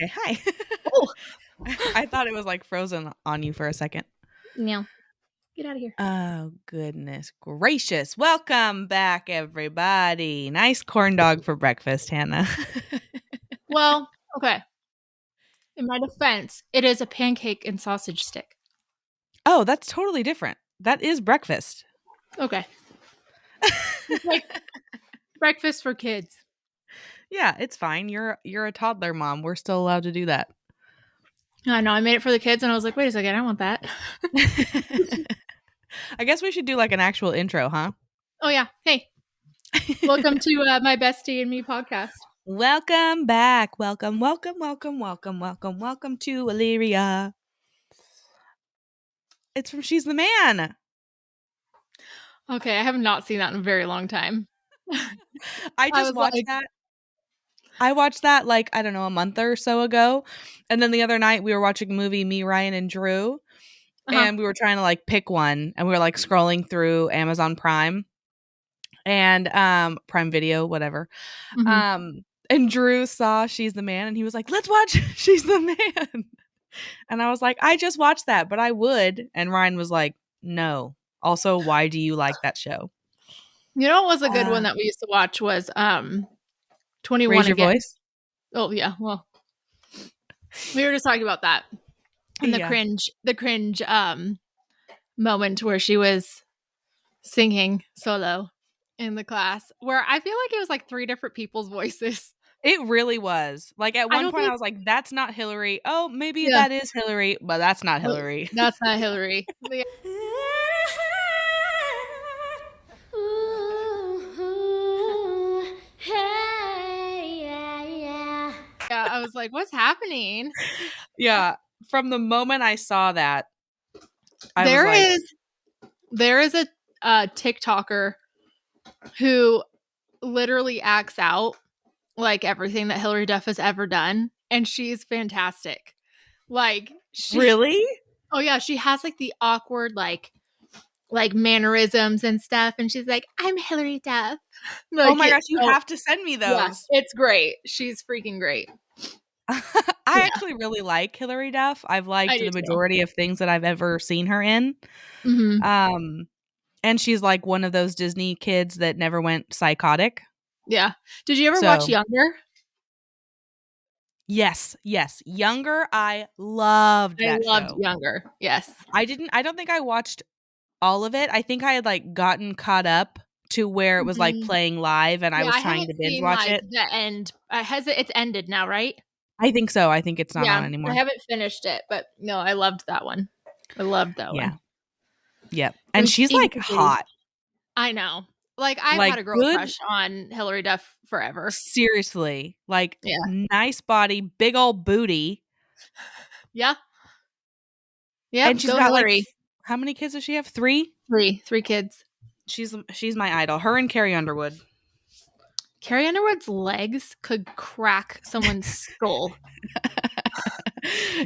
Okay, hi. Oh, I thought it was like frozen on you for a second. no. Get out of here. Oh, goodness gracious. Welcome back, everybody. Nice corn dog for breakfast, Hannah. Well, okay. In my defense, it is a pancake and sausage stick. Oh, that's totally different. That is breakfast. Okay. It's like breakfast for kids. Yeah, it's fine. You're a toddler mom. We're still allowed to do that. I know. I made it for the kids and I was like, wait a second. I want that. I guess we should do like an actual intro, huh? Oh, yeah. Hey, welcome to my Bestie and Me podcast. Welcome back. Welcome to Illyria. It's from She's the Man. Okay. I have not seen that in a very long time. I just was watched like, that. I watched that like, I don't know, a month or so ago. And then the other night we were watching a movie, me, Ryan, and Drew, and we were trying to like pick one, and we were like scrolling through Amazon Prime and Prime Video, whatever. And Drew saw She's the Man and he was like, "Let's watch She's the Man." And I was like, "I just watched that, but I would." And Ryan was like, "No. Also, why do you like that show?" You know what was a good one that we used to watch was 21 Raise Your Again. Voice. Oh, yeah. Well, we were just talking about that. And the cringe moment where she was singing solo in the class, where I feel like it was like 3 different people's voices. It really was. Like, at I one don't point, I think was like, "That's not Hillary. Oh, maybe Yeah. that is Hillary, but that's not Well, Hillary." that's not Hillary. Yeah. Yeah, I was like, "What's happening?" Yeah. From the moment I saw that, I was There like, is a TikToker who literally acts out like everything that Hillary Duff has ever done, and she's fantastic. Like, "Really?" oh yeah, she has like the awkward like mannerisms and stuff, and she's like, "I'm Hillary Duff." Oh Like, my gosh, you have to send me yeah, those. it's great. She's freaking great. I Yeah, actually really like Hillary Duff. I've I liked do the too. majority of things that I've ever seen her in. Mhm. Um, and she's like one of those Disney kids that never went psychotic. Yeah. Did you ever watch So, Younger? yes. Younger, I loved I that loved show. Younger. Yes. I don't think I watched all of it. I think I had like gotten caught up to where it was like Mhm. playing live and I Yeah, was I trying haven't to binge seen watch like it. the end. It's ended now, right? I think so. I think it's not on Yeah, I anymore. haven't finished it, but no, I loved that one. I loved that Yeah. one. Yep. It And was she's even like hot. I know. Like, I've Like had a girl good, crush on Hillary Duff forever. seriously. Like Yeah. nice body, big old booty. Yeah. And Yep. she's Go got like Hillary. how many kids does she have? 3? Three kids. She's my idol. Her and Carrie Underwood. Carrie Underwood's legs could crack someone's skull.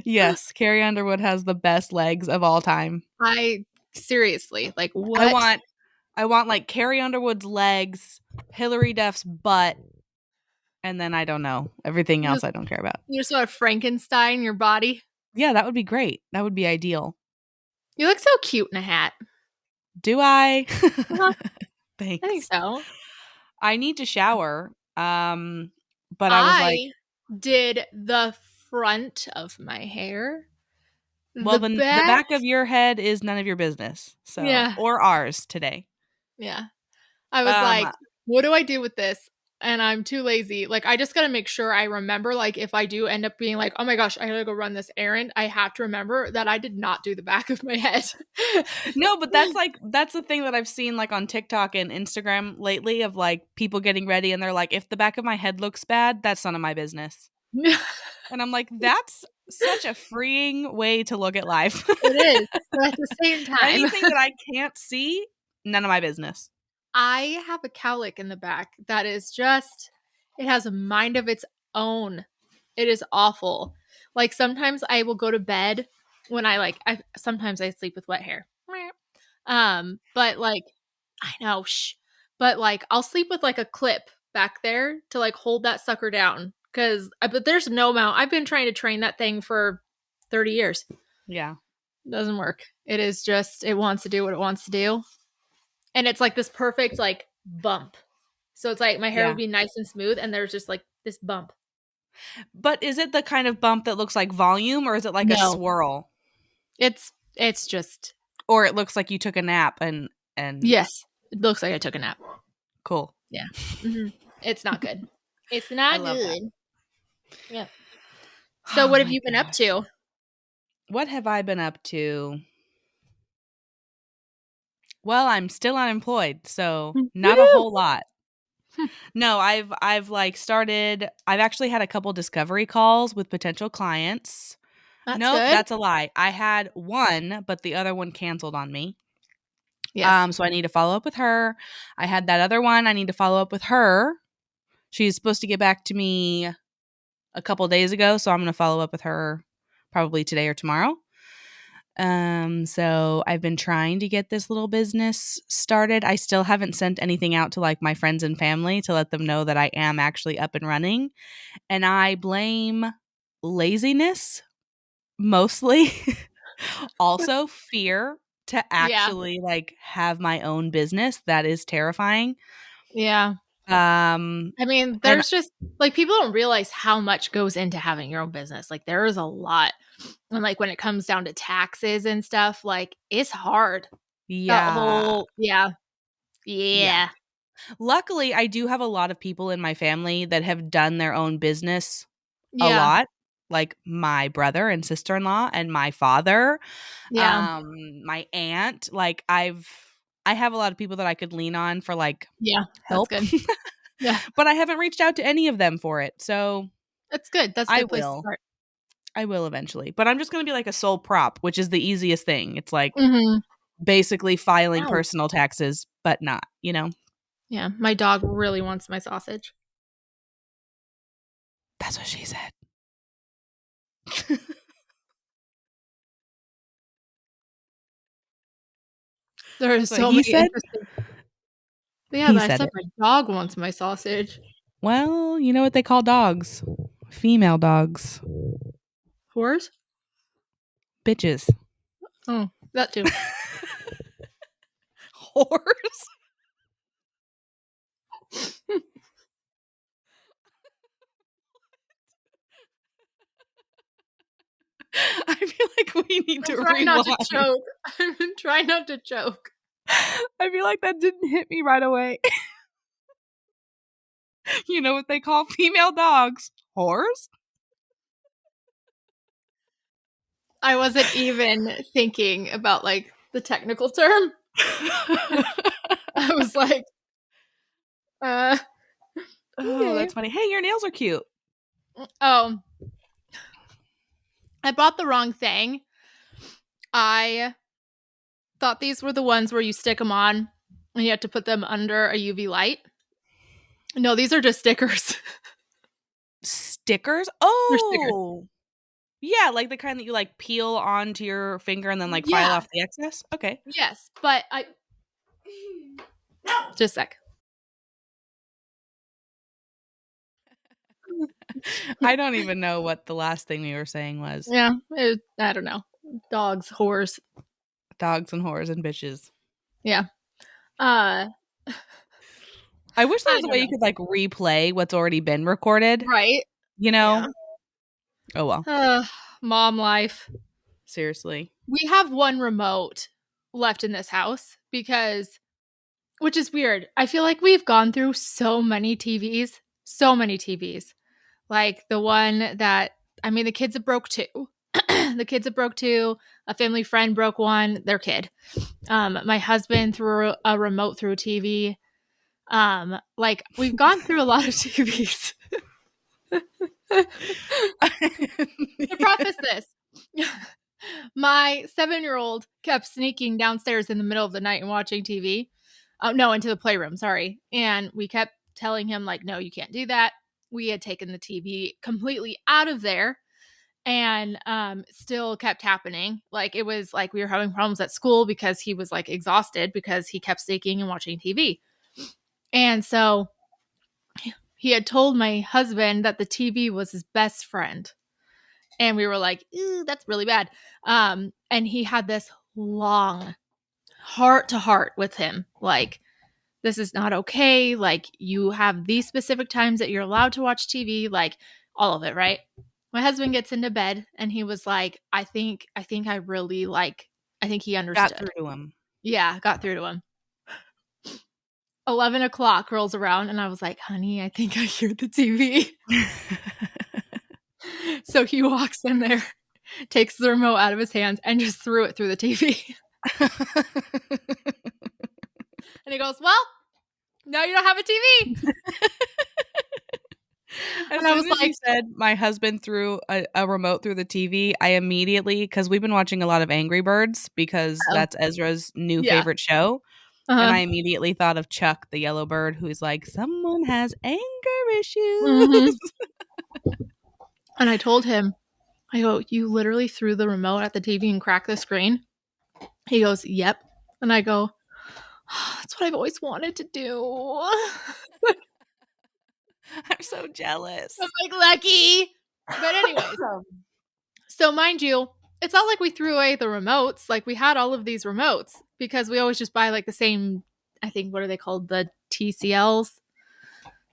Yes, Carrie Underwood has the best legs of all time. I seriously, like, I what? want I want like Carrie Underwood's legs, Hillary Duff's butt, and then I don't know. Everything You else just I don't care about. you just want to Frankenstein your body. Yeah, that would be great. That would be ideal. You look so cute in a hat. Do I? Uh-huh. I think Thanks. so. I need to shower. But I was like, I did the front of my hair. well, The the back. back of your head is none of your business. So, Yeah. or ours today. Yeah. I was Um, like, what do I do with this? And I'm too lazy. Like, I just got to make sure I remember, like, if I do end up being like, oh my gosh, I gotta go run this errand, I have to remember that I did not do the back of my head. no, but that's the thing that I've seen like on TikTok and Instagram lately of like people getting ready and they're like, if the back of my head looks bad, that's none of my business. And I'm like, that's such a freeing way to look at life. It is. But at the same time, Anything that I can't see, none of my business. I have a cowlick in the back that is just, it has a mind of its own. It is awful. Like, sometimes I will go to bed when sometimes I sleep with wet hair. But like, I know, but like, I'll sleep with like a clip back there to like hold that sucker down but there's no mount. I've been trying to train that thing for 30 years. Yeah. Doesn't work. It is just, it wants to do what it wants to do. And it's like this perfect like bump. So it's like my hair Yeah. would be nice and smooth, and there's just like this bump. But is it the kind of bump that looks like volume, or is it like a No, swirl? it's just, Or it looks like you took a nap and yes, it looks like I took a nap. cool. Yeah. Hmm. It's not good. It's I not love that. good. Yeah. So Oh what have my you been up gosh. to? What have I been up to? Well, I'm still unemployed, so not a Woo! whole lot. No, I've like started I've actually had a couple discovery calls with potential clients. That's Nope, good. that's a lie. I had one, but the other one canceled on me. Yes. So I need to follow up with her. I had that other one. I need to follow up with her. She's supposed to get back to me a couple days ago, so I'm going to follow up with her probably today or tomorrow. So I've been trying to get this little business started. I still haven't sent anything out to like my friends and family to let them know that I am actually up and running. And I blame laziness mostly. Also fear to Yeah. actually like have my own business. That is terrifying. Yeah. Um I mean, and there's just like people don't realize how much goes into having your own business. Like there is a lot. And like when it comes down to taxes and stuff, like it's hard. That yeah. whole, yeah. Yeah. Yeah. Luckily, I do have a lot of people in my family that have done their own business a Yeah. lot, like my brother and sister-in-law and my father, Yeah. my aunt. Like I have a lot of people that I could lean on for like Yeah. That's help, good. Yeah. but I haven't reached out to any of them for it. So That's good. That's a I good place to will. start. I will eventually. But I'm just going to be like a sole prop, which is the easiest thing. It's like Mm-hmm. basically filing Wow. personal taxes, but not, you know. Yeah. My dog really wants my sausage. That's what she said. There are That's what so he many said. interesting. Yeah, He but I said said it. my dog wants my sausage. Well, you know what they call dogs? Female dogs. Horse? Bitches. Oh, that too. Whores. I feel like we need I'm to trying not to rewind. choke. I'm trying not to choke. I feel like that didn't hit me right away. You know what they call female dogs? Whores? I wasn't even thinking about like the technical term. I was like, uh, Oh, okay. that's funny. Hey, your nails are cute. Oh, I bought the wrong thing. I thought these were the ones where you stick them on and you have to put them under a UV light. No, these are just stickers. Stickers? They're stickers. Oh, yeah, like the kind that you like peel onto your finger and then like file Yeah. off the excess. Okay. Yes, but I just a sec. I don't even know what the last thing we were saying was. Yeah, I don't know. Dogs, horse. Dogs and whores and bitches. Yeah. Uh, I wish there I was a don't way you know. could like replay what's already been recorded, Right? you Yeah. know? Oh well. Mom life. Seriously. We have one remote left in this house because, which is weird. I feel like we've gone through so many TVs, so many TVs. Like the one that, I mean, the kids have broke two. The kids have broke two. A family friend broke one, their kid. My husband threw a remote through a TV. Like we've gone through a lot of TVs. To preface this, my 7-year-old kept sneaking downstairs in the middle of the night and watching TV. Oh, no, into the playroom, sorry. And we kept telling him, like, no, you can't do that. We had taken the TV completely out of there and still kept happening. Like, it was like we were having problems at school because he was like exhausted because he kept sneaking and watching TV. And so he had told my husband that the TV was his best friend. And we were like, ew, that's really bad. And he had this long heart to heart with him. Like, this is not okay. Like, you have these specific times that you're allowed to watch TV, like all of it, right? My husband gets into bed and he was like, I really like, I think he Got understood. through to him. Yeah, got through to him. 11 o'clock rolls around and I was like, honey, I think I hear the TV. So he walks in there, takes the remote out of his hands and just threw it through the TV. And he goes, well, now you don't have a TV. As And I was soon as you like, said my husband threw a remote through the TV, I immediately, because we've been watching a lot of Angry Birds because oh, that's Ezra's new yeah. favorite show. And Uh-huh. I immediately thought of Chuck, the yellow bird, who's like, someone has anger Mm-hmm. issues. And I told him, I go, you literally threw the remote at the TV and cracked the screen? He goes, yep. And I go, oh, that's what I've always wanted to do. I'm so jealous. I'm like, lucky. But anyways, so mind you, it's not like we threw away the remotes. Like, we had all of these remotes because we always just buy like the same, I think, what are they called? The TCLs?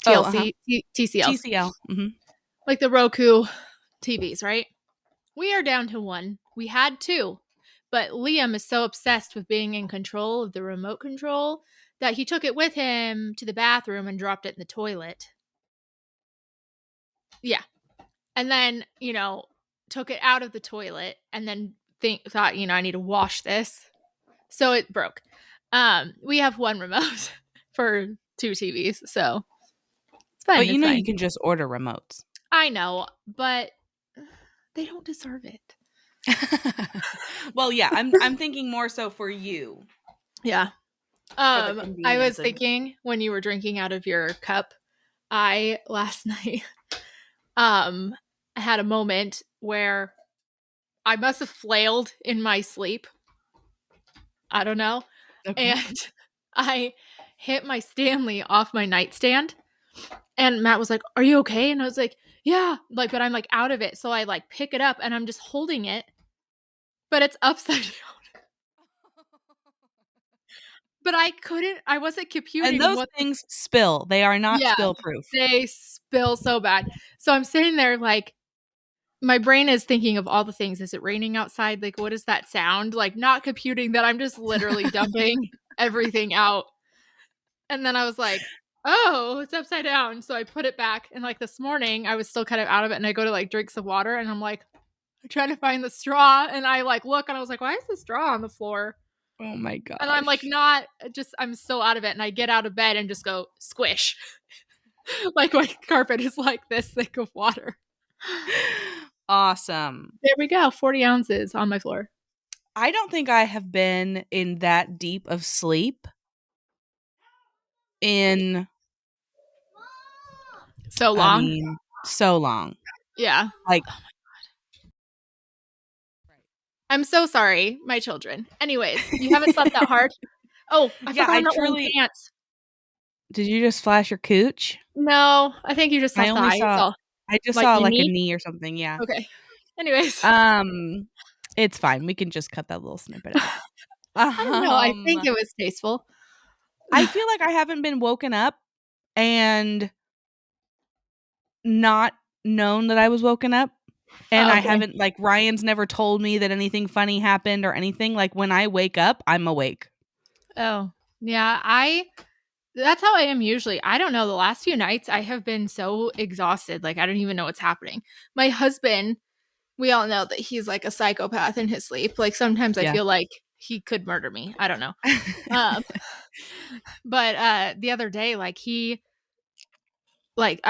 Oh, uh-huh. TCLs. TCL. Mm-hmm. Like the Roku TVs, right? We are down to one. We had two, but Liam is so obsessed with being in control of the remote control that he took it with him to the bathroom and dropped it in the toilet. Yeah. And then, took it out of the toilet and then thought, I need to wash this. So it broke. We have one remote for two TVs, so it's fine. But It's you fine. can just order remotes. I know, but they don't deserve it. Well, yeah, I'm thinking more so for you. Yeah. For the I convenience was of it. thinking when you were drinking out of your cup, I last night I had a moment where I must have flailed in my sleep. I don't know. Okay. And I hit my Stanley off my nightstand. And Matt was like, "Are you okay?" And I was like, "Yeah." Like, but I'm like out of it. So I like pick it up and I'm just holding it, but it's upside down. But I wasn't And computing those what the, things spill. They are not yeah, spill proof. they spill so bad. So I'm sitting there like, my brain is thinking of all the things. Is it raining outside? Like, what is that sound? Like, not computing that I'm just literally dumping everything out. And then I was like, oh, it's upside down. So I put it back. And like this morning, I was still kind of out of it. And I go to like drink some water and I'm like, I'm trying to find the straw. And I like look and I was like, why is the straw on the floor? Oh my And I'm like, gosh. I'm so out of it. And I get out of bed and just go squish. Like my carpet is like this thick of water. Awesome. There we go. 40 ounces on my floor. I don't think I have been in that deep of sleep in, So I long. mean, so long. Yeah. Like, I'm so sorry, my children. Anyways, you haven't slept that hard. Oh, I yeah, forgot I I'm not wearing truly. pants. Did you just flash your cooch? No, I think you just saw I only thigh. It's saw. all I just like saw my like a knee. knee or something. Yeah. Okay. Anyways, It's fine. We can just cut that little snippet out. I don't know. I think Um, it was tasteful. I feel like I haven't been woken up and not known that I was woken up. And I Okay. haven't, like, Ryan's never told me that anything funny happened or anything. Like, when I wake up, I'm awake. Oh, yeah. That's how I am usually. I don't know. The last few nights, I have been so exhausted. Like, I don't even know what's happening. My husband, we all know that he's like a psychopath in his sleep. Like, sometimes I Yeah. feel like he could murder me. I don't know. Um, but the other day, I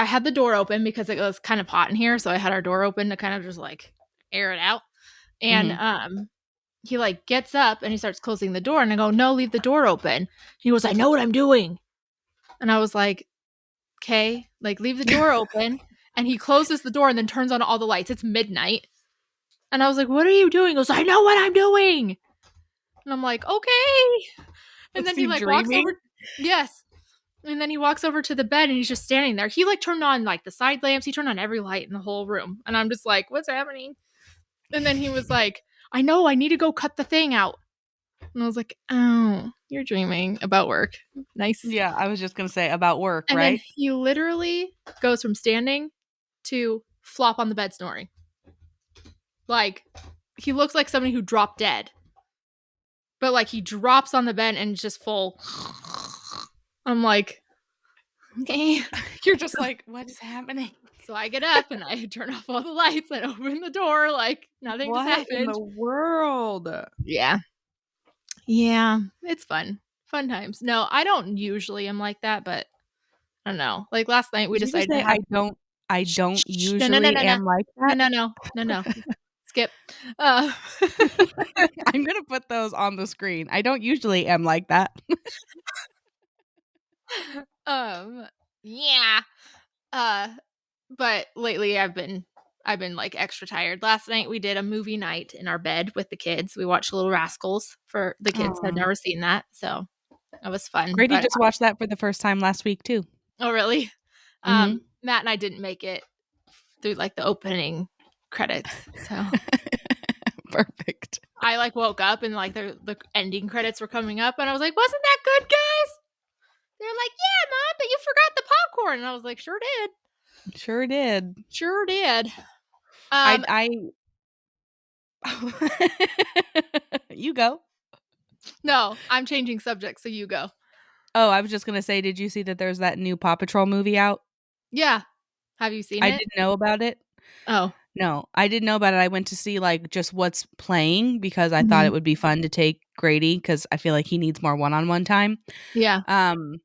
had the door open because it was kind of hot in here, so I had our door open to kind of just like air it out. And Mhm. he like gets up and he starts closing the door, and I go, "No, leave the door open." He goes, "I know what I'm doing." And I was like, "Okay, like leave the door open." And he closes the door and then turns on all the lights. It's midnight. And I was like, "What are you doing?" He goes, "I know what I'm doing." And I'm like, "Okay." And Was then he he like walks dreaming? over. Yes. And then he walks over to the bed and he's just standing there. He like turned on like the side lamps. He turned on every light in the whole room. And I'm just like, what's happening? And then he was like, I know, I need to go cut the thing out. And I was like, oh, you're dreaming about work. Nice. Yeah, I was just gonna say about work, And then right? he literally goes from standing to flop on the bed snoring. Like, he looks like somebody who dropped dead. But like he drops on the bed and just full. I'm like, okay. You're just like, what is happening? So I get up and I turn off all the lights and open the door like nothing just What in happened. the world? Yeah. Yeah. It's fun. Fun times. No, I don't usually am like that, but I don't know. Like last night we Did you just decided to say have I Shh, don't shh, shh. No, no, no, usually no, no. am like No, that? no, no. No, no. Skip. Uh I'm gonna put those on the screen. I don't usually am like that. um yeah. Uh but lately I've been like extra tired. Last night we did a movie night in our bed with the kids. We watched Little Rascals for the kids had Aw. never seen that, so it was fun. Grady But just watched that for the first time last week too. oh really? Mhm. Matt and I didn't make it through like the opening credits. So Perfect. I like woke up and like the ending credits were coming up and I was like, "Wasn't that good, guys?" They're like, "Yeah, Mom, but you forgot the popcorn." And I was like, "Sure did. Sure did. Sure did." I You go. No, I'm changing subjects, so you go. Oh, I was just gonna say, did you see that there's that new Paw Patrol movie out? Yeah. Have you seen I it? didn't know about it. Oh. No, I didn't know about it. I went to see, like, just what's playing because I thought it Mhm. would be fun to take Grady because I feel like he needs more one-on-one time. Yeah. Um,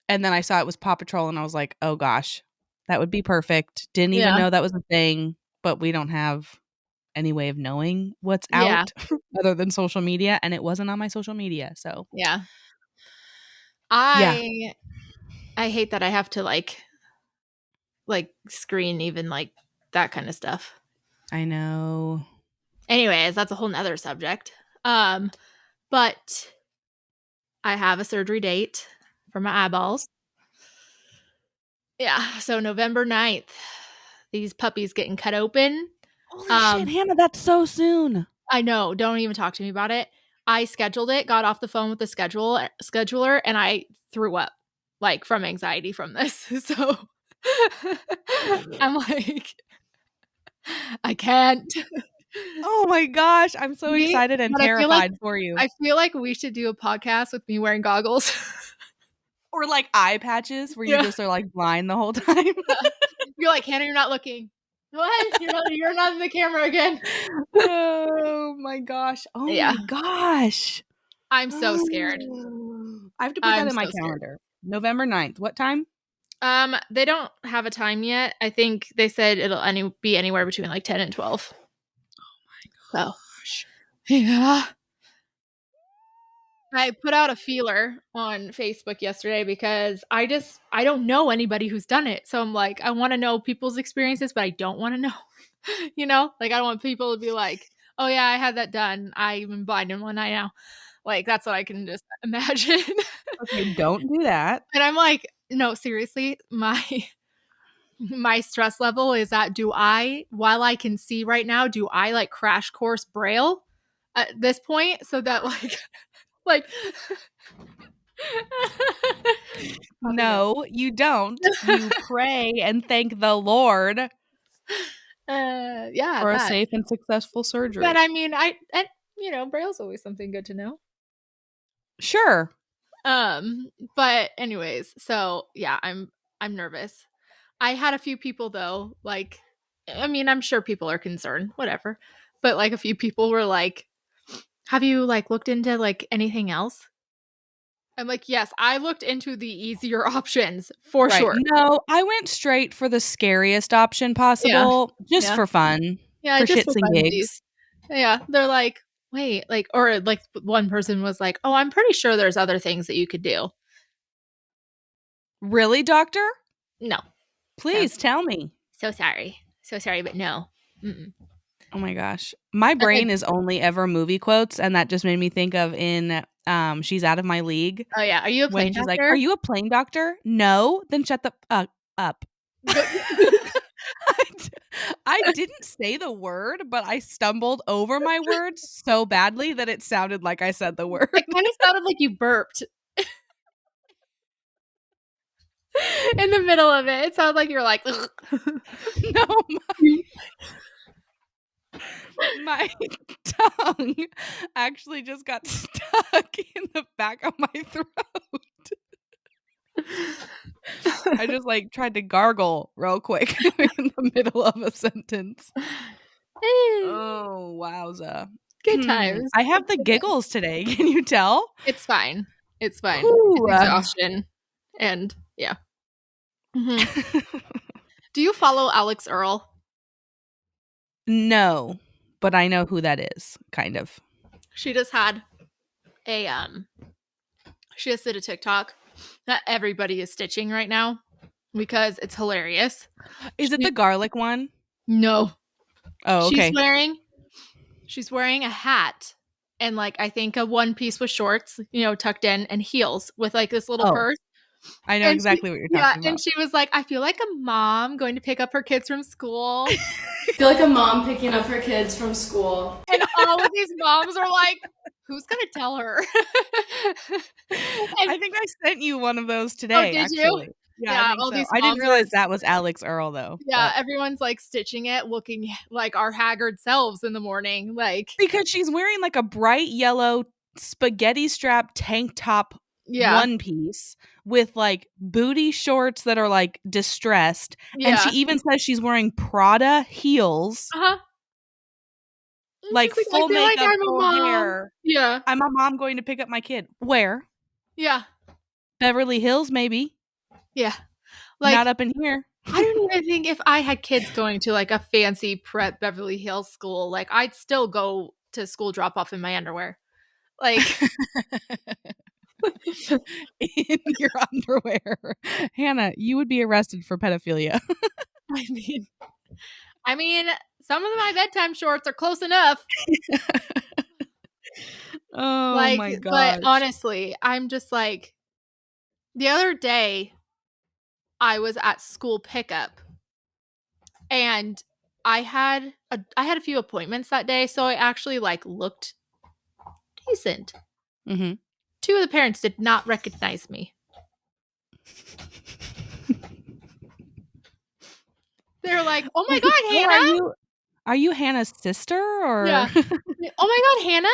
and then I saw it was Paw Patrol, and I was like, "Oh gosh, that would be perfect." Didn't even Yeah. know that was a thing, but we don't have any way of knowing what's Yeah. out other than social media, and it wasn't on my social media, so Yeah. yeah, I hate that I have to like screen even like that kind of stuff. I know. Anyways, that's a whole nother subject. But I have a surgery date for my eyeballs. Yeah. So November 9th, these puppies getting cut open. Holy shit, Um, Hannah, that's so soon. I know. Don't even talk to me about it. I scheduled it, got off the phone with the scheduler, and I threw up like from anxiety from this. So I'm like, I can't. Oh my gosh, I'm so We, excited and but terrified for you. I feel like we should do a podcast with me wearing goggles. Or, like, eye patches where you Yeah. just are, like, blind the whole time. You're like, Hannah, you're not looking. What? You're not in the camera again. Oh my gosh. Oh Yeah. my gosh. I'm so scared. I have to put that I'm in my so scared. calendar. November 9th. What time? They don't have a time yet. I think they said it'll be anywhere between like 10 and 12. So, Gosh. yeah. I put out a feeler on Facebook yesterday because I don't know anybody who's done it. So I'm like, I want to know people's experiences, but I don't want to know. Like I don't want people to be like, "Oh yeah, I had that done. I'm blind in one eye now." Like that's what I can just imagine. Okay, don't do that. And I'm like, "No, seriously, my stress level is that while I can see right now, do I like crash course braille at this point so that like popping up. No, you don't. You pray and thank the Lord Yeah, for a that. safe and successful But surgery. I mean, braille's always something good to know. Sure. But anyways, so yeah, I'm nervous. I had a few people though, like I mean, I'm sure people are concerned, whatever. But like a few people were like, "Have you like looked into like anything else?" I'm like, "Yes, I looked into the easier options for Right. sure." No, I went straight for the scariest option Yeah. possible just Yeah. for fun, Yeah, for just for shits and funsies. gigs. Yeah, they're like, "Wait," like or like one person was like, "Oh, I'm pretty sure there's other things that you could do." Really, doctor? No. So Please tell me. so sorry. So sorry, but no. Mm-mm. Oh my gosh. My I said, brain is only ever movie quotes, and that just made me think of in She's out of my league. Oh yeah, are you a When plane she's like, "Are doctor? you a plane doctor?" No, then shut the up. Go- I d I didn't say the word, but I stumbled over my words so badly that it sounded like I said the word. It kind of sounded like you burped in the middle of it. It sounded like you were like, No, my tongue actually just got stuck in the back of my throat. I just, like, tried to gargle real quick in the middle of a sentence. Oh, wowza. good times. I have It's the good times. giggles today, can you tell? It's fine. It's fine. It's Whew. exhaustion. And yeah. Mhm. Do you follow Alex Earl? No, but I know who that is, kind of. She just had a she just did a TikTok that everybody is stitching right now because it's hilarious. Is it the She, garlic one? no. Oh, She's okay. wearing she's wearing a hat and like I think a one piece with shorts, tucked in and heels with like this little Oh, purse. I know And she exactly what you're yeah, talking and about. she was like, "I feel like a mom going to pick up her kids from school." I feel like a mom picking up her kids from school. And all of these moms are like, "Who's gonna tell her?" And I think I sent you one of those oh, today, did you? actually. Yeah, I Yeah, think all so. these I didn't moms are realize that was Alex Earl, though, yeah, but everyone's, like, stitching it, looking like our haggard selves in the morning, like because she's wearing, like, a bright yellow spaghetti strap tank top yeah, one piece with, like, booty shorts that are, like, distressed, and she yeah. even says she's wearing Prada heels, Uh-huh. And like, she's like, "I full feel like makeup, I'm a full mom." hair. Yeah, "I'm a mom going to pick up my kid." Where? yeah, Beverly Hills, maybe. yeah. Not Like, up in here. I don't even think if I had kids going to, like, a fancy prep Beverly Hills school, like, I'd still go to school drop off in my underwear. Like In your underwear. Hannah, you would be arrested for pedophilia. I mean I mean, some of my bedtime shorts are close enough. Oh Like, my but gosh. honestly, I'm just like the other day I was at school pickup and I had a few appointments that day, so I actually like looked decent. Mhm. Two of the parents did not recognize me. They were like, "Oh my god, Oh, Hannah!" are you Hannah's sister or Yeah. "Oh my god, Hannah?"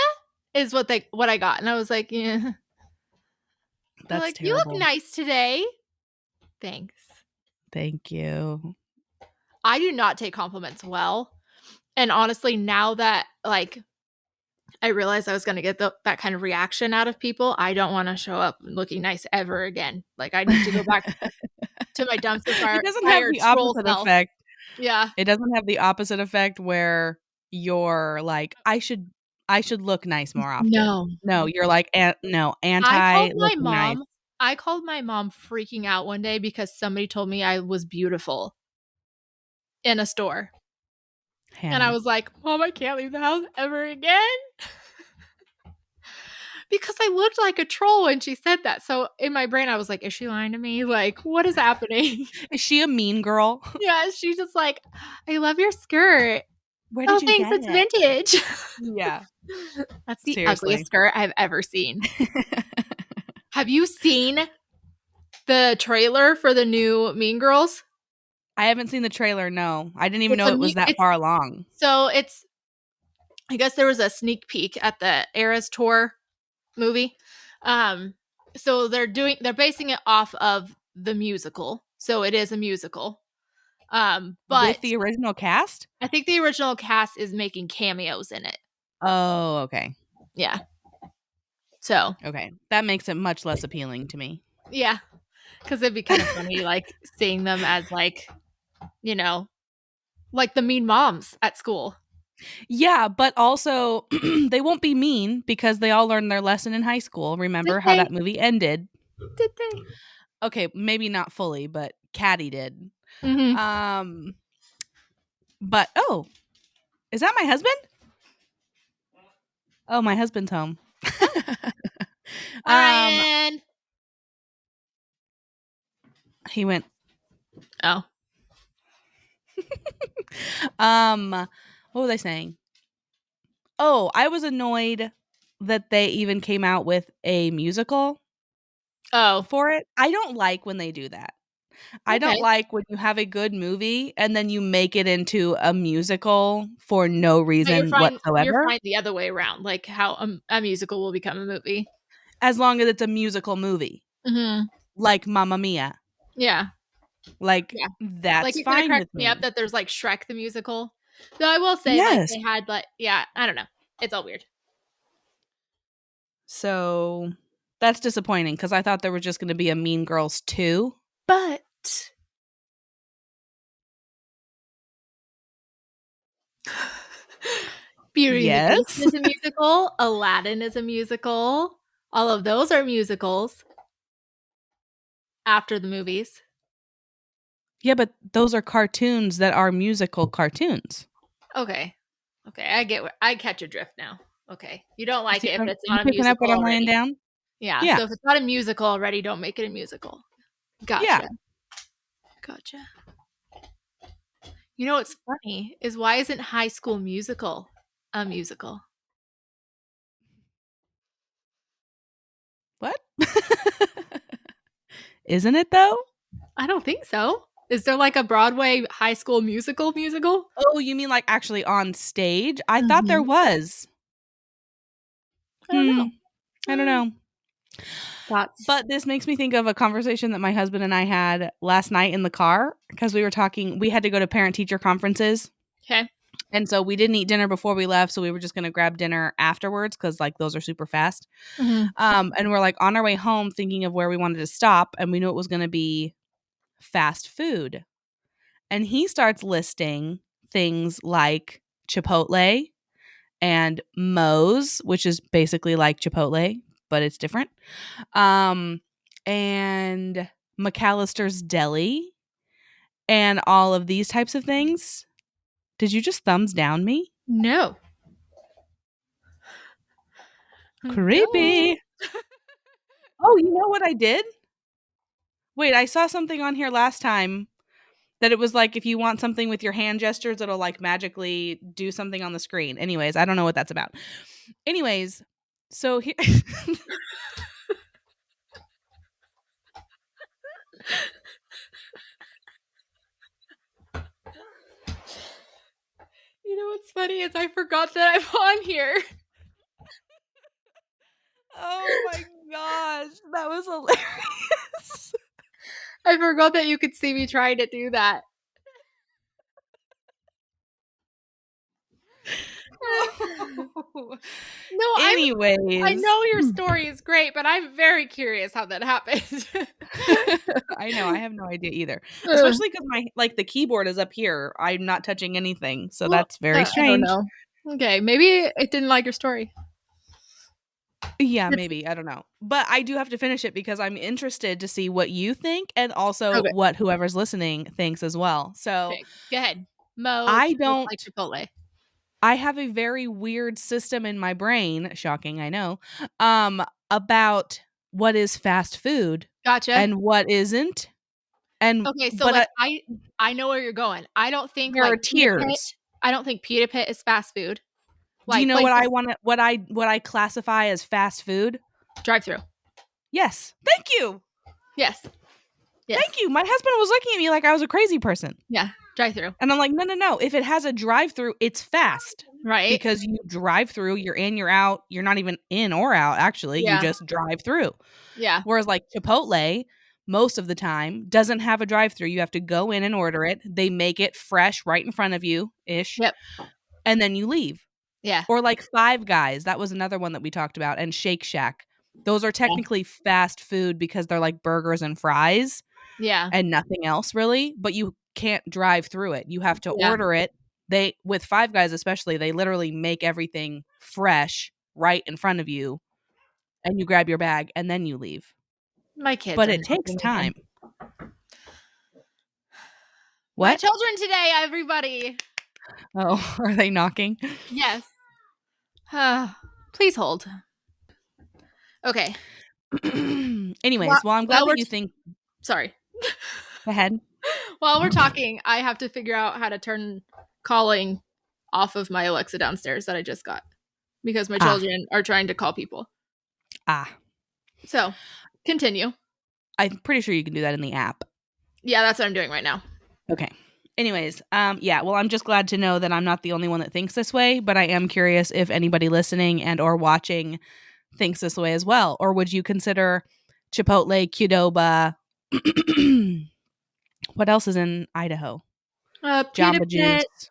is what I got, and I was like, "Yeah." They're That's like, "You look terrible. nice today." Thanks. Thank you. I do not take compliments well. And honestly, now that like I realized I was going to get that kind of reaction out of people, I don't want to show up looking nice ever again. Like I need to go back to my dumpster It fire, doesn't have fire the troll opposite self. effect. Yeah. It doesn't have the opposite effect where you're like, I should look nice more often." No. No, you're like, no, I anti called my looking nice. mom. I called my mom freaking out one day because somebody told me I was beautiful in a store. And I Hannah. was like, "Mom, I can't leave the house ever again." Because I looked like a troll when she said that. So in my brain, I was like, is she lying to me? Like, what is happening? Is she a mean girl? Yeah, she's just like, I love your skirt. Where Oh, did you thanks. get It's it? vintage. Yeah, That's the ugliest seriously. skirt I've ever seen. Have you seen the trailer for the new Mean Girls? I haven't seen the trailer, no. I didn't even It's know a it new, was that it's far along. so it's, I guess there was a sneak peek at the Eras Tour movie. Um, so they're basing it off of the musical. So it is a musical. With But the original cast? I think the original cast is making cameos in it. Oh, okay. Yeah. So, Okay. That makes it much less appealing to me. yeah, because it'd be kind of funny, like seeing them as you know, like the mean moms at school. Yeah, but also they won't be mean because they all learned their lesson in high school. Did Remember how they? that movie ended? Did they? Okay, maybe not fully, but Caddy did. Mm-hmm. Um, but oh, is that my husband? Oh, my husband's home. Hi, Um, Ryan. he went, Oh. what was I saying? Oh, I was annoyed that they even came out with a musical Oh. for it. I don't like when they do that. I don't Okay. like when you have a good movie and then you make it into a musical for no So you're reason fine. You're whatsoever, fine the other way around, like how a musical will become a movie. as long as it's a musical movie, Mm-hmm. like Mamma Mia. Yeah. Like, Yeah. Like that's it kind of fine cracks with me up me. that there's like Shrek the musical. Though I will say, like Yes. they had, like, yeah, I don't know. It's all weird. So that's disappointing because I thought there was just going to be a Mean Girls 2. But Beauty and the Beast Yes. is a musical. Aladdin is a musical. All of those are musicals after the movies. Yeah, but those are cartoons that are musical cartoons. Okay. Okay, I catch your drift now. Okay. You don't like See, it if it's you not a picking up what musical I'm laying already. down? Yeah, Yeah. so if it's not a musical already, don't make it a musical. Yeah. Gotcha. Gotcha. You know what's funny is why isn't High School Musical a musical? What? Isn't it though? I don't think so. Is there like a Broadway High School Musical musical? Oh, you mean like actually on stage? I thought there Mhm. was. I don't know. I don't know. Thoughts? But this makes me think of a conversation that my husband and I had last night in the car because we were talking. We had to go to parent teacher conferences. Okay. And so we didn't eat dinner before we left. So we were just going to grab dinner afterwards because, like, those are super fast. Mhm. And we're like on our way home thinking of where we wanted to stop. And we knew it was going to be fast food. And he starts listing things like Chipotle and Moe's, which is basically like Chipotle, but it's different. Um, and McAllister's Deli and all of these types of things. Did you just thumbs down me? No. No. Creepy. Oh, you know what I did? Wait, I saw something on here last time that it was like if you want something with your hand gestures, it'll like magically do something on the screen. Anyways, I don't know what that's about. Anyways, so here You know what's funny is I forgot that I'm on here. Oh my gosh, that was hilarious. I forgot that you could see me trying to do that. Oh. No, I Anyways, know your story is great, but I'm very curious how that happened. I know I have no idea either. Uh, Especially because my like the keyboard is up here. I'm not touching anything, so well, that's very I don't strange. know. Okay, maybe it didn't like your story. Yeah, It's maybe. I don't know. But I do have to finish it because I'm interested to see what you think and also okay. what whoever's listening thinks as well. So Okay, go ahead. Moe's I looks like don't, Chipotle. I have a very weird system in my brain, shocking, I know, about what is fast food Gotcha. and what isn't. And, Okay, so but like I know where you're going. I don't think there are like Pita Pit. tiers. I don't think Pita Pit is fast food. Do you Like know what I places want to, what I classify as fast food? drive through. Yes. Thank you. Yes. Yes. Thank you. My husband was looking at me like I was a crazy person. Yeah. Drive through. And I'm like, no, no, no. If it has a drive through, it's fast Right? because you drive through, you're in, you're out. You're not even in or out, actually. You Yeah. just drive through. Yeah. Whereas, like Chipotle, most of the time doesn't have a drive through. You have to go in and order it. They make it fresh right in front of you ish. Yep. And then you leave. Yeah. Or like Five Guys. That was another one that we talked about. And Shake Shack. Those are Yeah. technically fast food because they're like burgers and fries Yeah. and nothing else really, but you can't drive through it. You have to Yeah. order it. They with Five Guys especially, they literally make everything fresh right in front of you and you grab your bag and then you leave. My kids But are it takes knocking again. time. My What? children today, everybody. Oh, are they knocking? Yes. Please hold. Okay. Anyways, well, I'm glad that you think. Sorry. Go ahead. While we're talking, I have to figure out how to turn calling off of my Alexa downstairs that I just got because my children are trying to call people. So, continue. I'm pretty sure you can do that in the app. Yeah, that's what I'm doing right now. Okay. Anyways, yeah, well, I'm just glad to know that I'm not the only one that thinks this way, but I am curious if anybody listening and or watching thinks this way as well. Or would you consider Chipotle, Qdoba, what else is in Idaho? Pita Jamba Pit, Juice,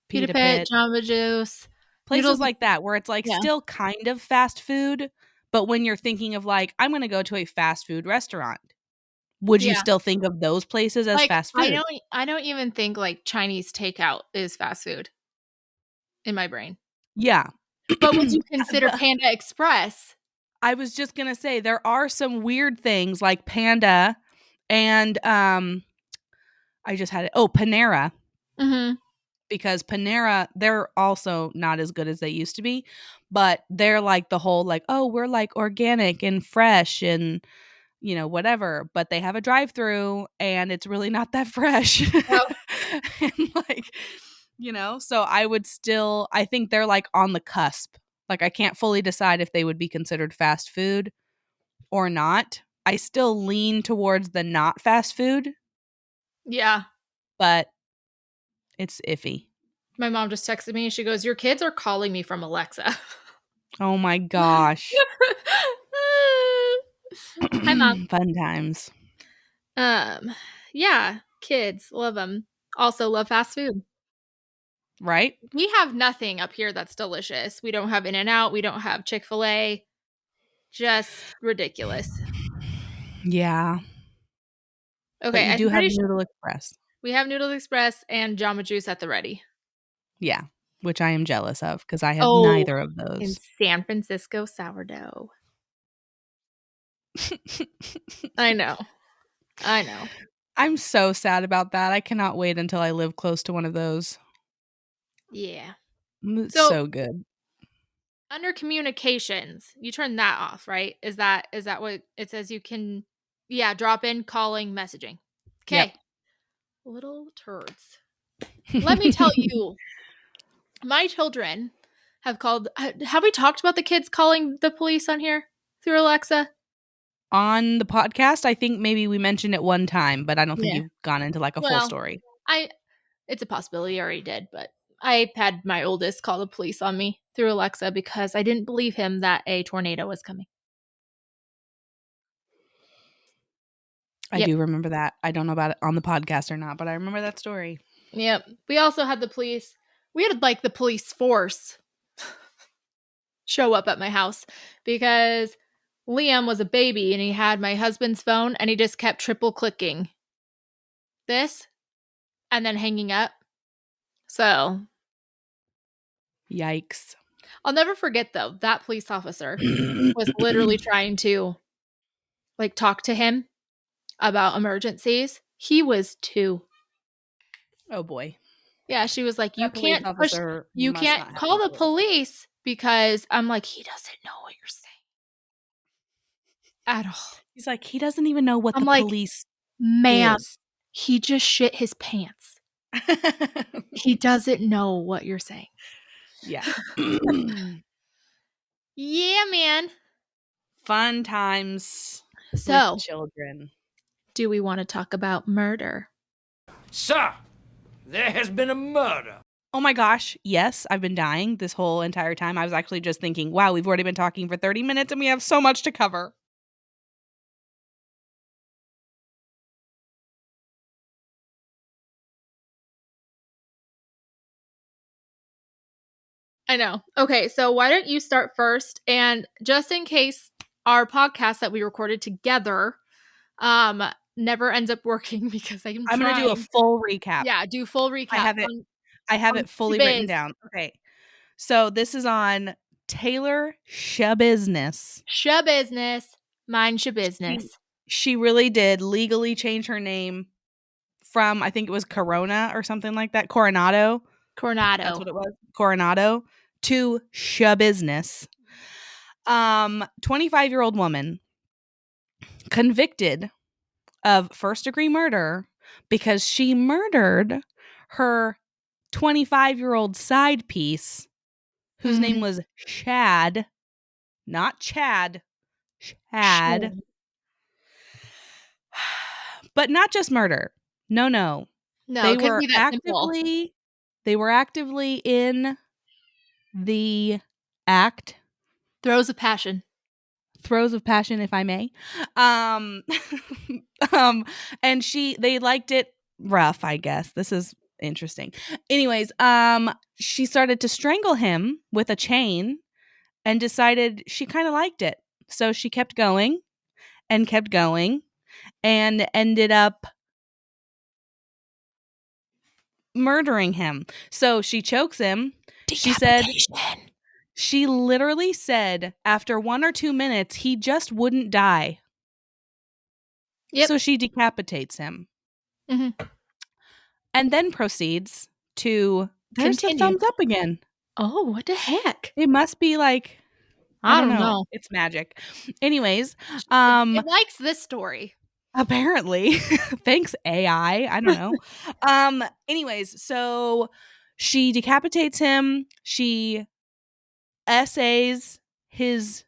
Pita Pita Pit, Pit, Jamba Juice, places like that where it's like Yeah. still kind of fast food, but when you're thinking of like, I'm going to go to a fast food restaurant, would you Yeah. still think of those places as Like fast food? I don't even think like Chinese takeout is fast food in my brain. Yeah. But would you consider Panda Express? I was just going to say there are some weird things like Panda and I just had it. Oh, Panera. Mm-hmm. Because Panera, they're also not as good as they used to be, but they're like the whole like, oh, we're like organic and fresh and you know, whatever, but they have a drive-through and it's really not that fresh. Oh. And like, you know, so I think they're like on the cusp. Like I can't fully decide if they would be considered fast food or not. I still lean towards the not fast food, Yeah. but it's iffy. My mom just texted me. She goes, "Your kids are calling me from Alexa." Oh my gosh. Hi, Mom. Fun times. Yeah, kids love them. Also love fast food. Right? We have nothing up here that's delicious. We don't have In-N-Out. We don't have Chick-fil-A. Just ridiculous. Yeah. But Okay, you I'm do have pretty sure Noodle Express. we have Noodle Express and Jamba Juice at the ready. Yeah. Which I am jealous of because I have Oh, neither of in those. San Francisco sourdough. I know. I know. I'm so sad about that. I cannot wait until I live close to one of those. Yeah. It's So so good. under communications, you turn that off, right? Is that what it says you can drop in calling messaging. Okay. Yep. Little turds. Let me tell you, my children have called have we talked about the kids calling the police on here through Alexa? On the podcast, I think maybe we mentioned it one time, but I don't think Yeah. you've gone into like a full Well, story. it's a possibility I already did, but I had my oldest call the police on me through Alexa because I didn't believe him that a tornado was coming. I do remember that. I don't know about it on the podcast or not, but I remember that story. Yep. We also had the police. We had like the police force show up at my house because Liam was a baby and he had my husband's phone and he just kept triple clicking this and then hanging up. So, Yikes. I'll never forget though, that police officer was literally trying to like talk to him about emergencies. He was 2. Oh boy. Yeah, she was like, That police officer you must can't not have call a the clue. police because I'm like, he doesn't know what you're saying at all. He's like, he doesn't even know what I'm the like, police ma'am, is. he just shit his pants. He doesn't know what you're saying. Yeah. Yeah, man. Fun times So, with children. do we want to talk about murder? Sir, there has been a murder. Oh my gosh. Yes, I've been dying this whole entire time. I was actually just thinking, wow, we've already been talking for 30 minutes and we have so much to cover. I know. Okay, so why don't you start first? And just in case our podcast that we recorded together never ends up working because I'm I'm going to trying. do a full recap. Yeah, do full recap. I have on it fully written Shabiz. down. Okay. So this is on Taylor Shabusiness. Shabusiness. Mind Shabusiness. She really did legally change her name from, I think it was Corona or something like that. Coronado. Coronado. That's what it was. Coronado to Shabusiness. 25-year-old woman convicted of first-degree murder because she murdered her 25-year-old side piece, whose name was Chad, not Chad, Chad. Sure. But not just murder. No. No, They it couldn't were be that simple. actively in the act, Throes of passion. throes of passion, if I may. Um, and they liked it rough, I guess. This is interesting. Anyways, she started to strangle him with a chain and decided she kind of liked it. So she kept going and ended up murdering him. So she chokes him. She literally said after 1 or 2 minutes he just wouldn't die. Yep. So she decapitates him Mhm. and then proceeds to there's the Continue. thumbs up again. Oh, what the heck? It must be like I I don't don't know. know. It's magic. Anyways, It likes this story. apparently thanks AI, I don't know. Anyways, so she decapitates him. She essays his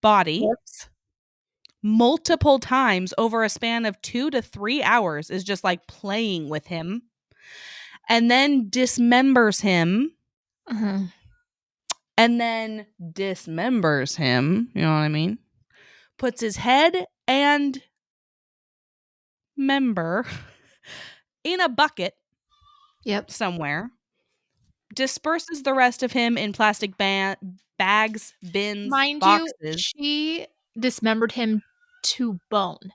body Whoops. multiple times over a span of 2 to 3 hours, is just like playing with him, and then dismembers him, Uh-huh. you know what I mean? Puts his head and member in a bucket Yep. somewhere, disperses the rest of him in plastic bags, bins, Mind you, boxes, she dismembered him to bone.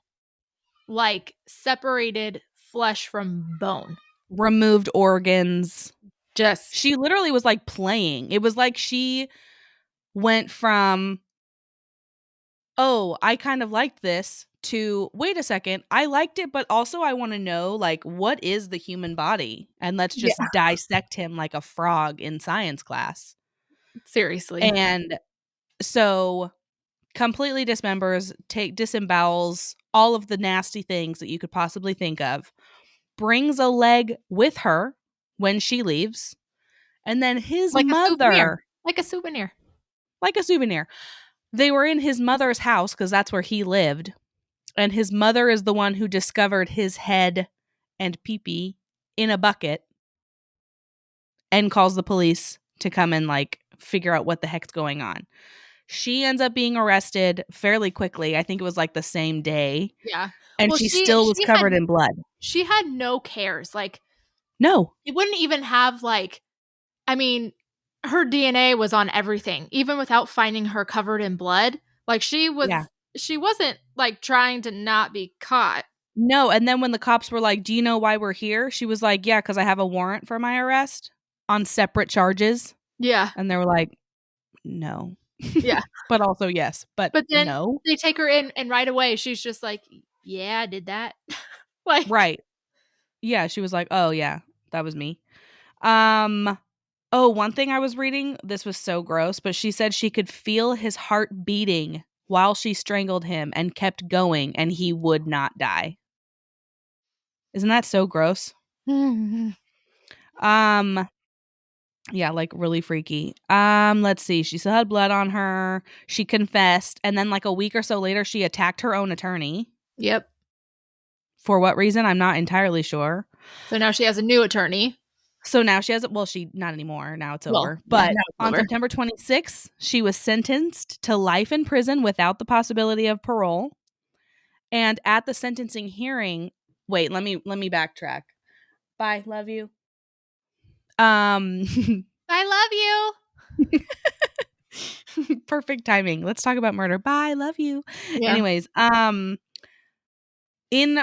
Like separated flesh from bone. removed organs. Just She literally was like playing. It was like she went from, oh, I kind of liked this, to wait a second, I liked it, but also I want to know, like, what is the human body? And let's yeah, just dissect him like a frog in science class. seriously. And so completely dismembers, disembowels all of the nasty things that you could possibly think of, brings a leg with her when she leaves, and then his Like a souvenir. mother, Like a souvenir. like a souvenir. They were in his mother's house because that's where he lived. And his mother is the one who discovered his head and pee-pee in a bucket and calls the police to come and like figure out what the heck's going on. She ends up being arrested fairly quickly. I think it was like the same day. Yeah. And Well, she still was covered in blood. she had no cares. Like No. it wouldn't even have like I mean, her DNA was on everything, even without finding her covered in blood. Like Yeah. she wasn't like trying to not be caught. No. And then when the cops were like, do you know why we're here? She was like, yeah, because I have a warrant for my arrest on separate charges. Yeah. And they were like, no. Yeah. But also yes. But But then no. they take her in and right away she's just like, "Yeah, I did that." Like Right. Yeah. She was like, oh yeah, that was me. Um Oh, one thing I was reading, this was so gross, but she said she could feel his heart beating while she strangled him and kept going and he would not die. Isn't that so gross? Um yeah, like really freaky. Let's see. She still had blood on her. She confessed and then like a week or so later she attacked her own attorney. Yep. For what reason? I'm not entirely sure. So now she has a new attorney. So now she has it. Well, she not anymore. Now it's Well, over. yeah, But now it's on over. September 26th, she was sentenced to life in prison without the possibility of parole. And at the sentencing hearing, wait, let me backtrack. Bye, love you. Um I love Perfect timing. Let's talk about murder. Bye, love you. you. Yeah. Anyways, in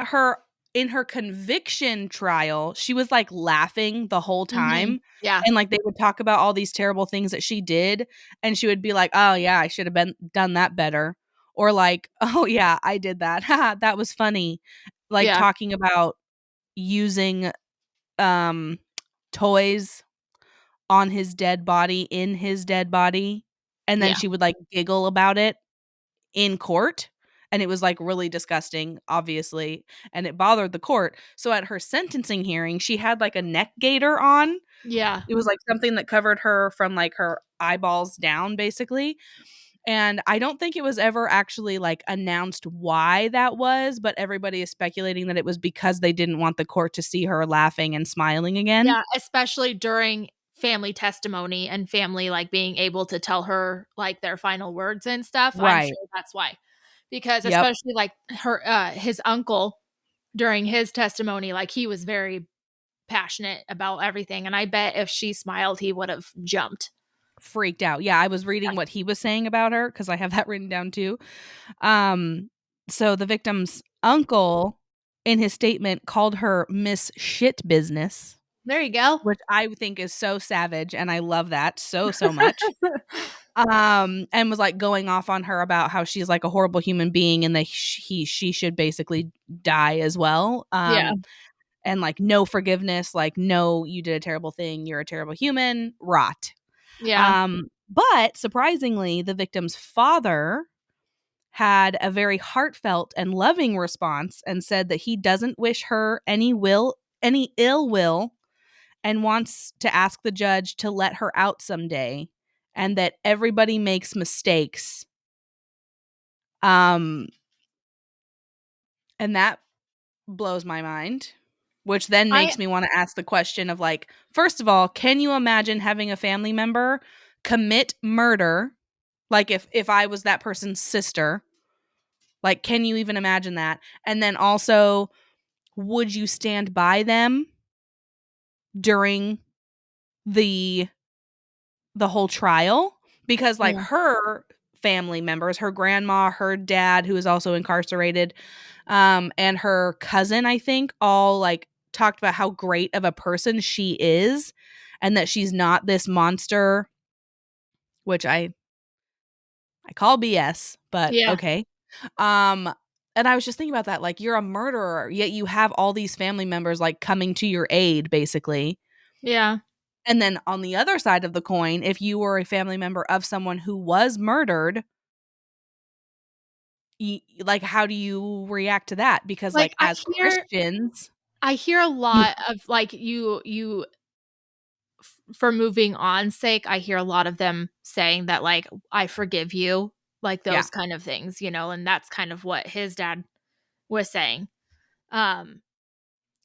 her conviction trial, she was like laughing the whole time. Yeah. And like they would talk about all these terrible things that she did and she would be like, "Oh yeah, I should have been done that better." Or like, "Oh yeah, I did that. Haha, that was funny." Like Yeah. talking about using um toys on his dead body, in his dead body, and then Yeah. she would like giggle about it in court and it was like really disgusting, obviously, and it bothered the court. So at her sentencing hearing, she had like a neck gaiter on. Yeah. It was like something that covered her from like her eyeballs down, basically. And I don't think it was ever actually like announced why that was, but everybody is speculating that it was because they didn't want the court to see her laughing and smiling again. Yeah, especially during family testimony and family like being able to tell her like their final words and stuff. I'm Right. sure that's why. Because Yep. especially like his uncle during his testimony, like he was very passionate about everything. And I bet if she smiled, he would have jumped. Freaked out. Yeah, I was reading what he was saying about her because I have that written down too. Um, so the victim's uncle in his statement called her Miss Shit Business, There you go. which I think is so savage, and I love that so much. And was like going off on her about how she's like a horrible human being and that she should basically die as well. Yeah. And like no forgiveness, like no, you did a terrible thing, you're a terrible human, rot. Yeah. But surprisingly, the victim's father had a very heartfelt and loving response and said that he doesn't wish her any ill will and wants to ask the judge to let her out someday and that everybody makes mistakes. And that blows my mind, which then makes me want to ask the question of like, first of all, can you imagine having a family member commit murder? Like if I was that person's sister, like, can you even imagine that? And then also, would you stand by them during the whole trial? Because like Yeah. her family members, her grandma, her dad, who is also incarcerated, and her cousin, I think, all like talked about how great of a person she is and that she's not this monster, which I call BS, but Yeah. okay. Um, and I was just thinking about that, like you're a murderer, yet you have all these family members like coming to your aid, basically. Yeah. And then on the other side of the coin, if you were a family member of someone who was murdered, like how do you react to that? Because Like like as Christians, I hear a you lot of like you for moving on sake, I hear a lot of them saying that like I forgive you, like yeah, those kind of things, and that's kind of what his dad was saying. Um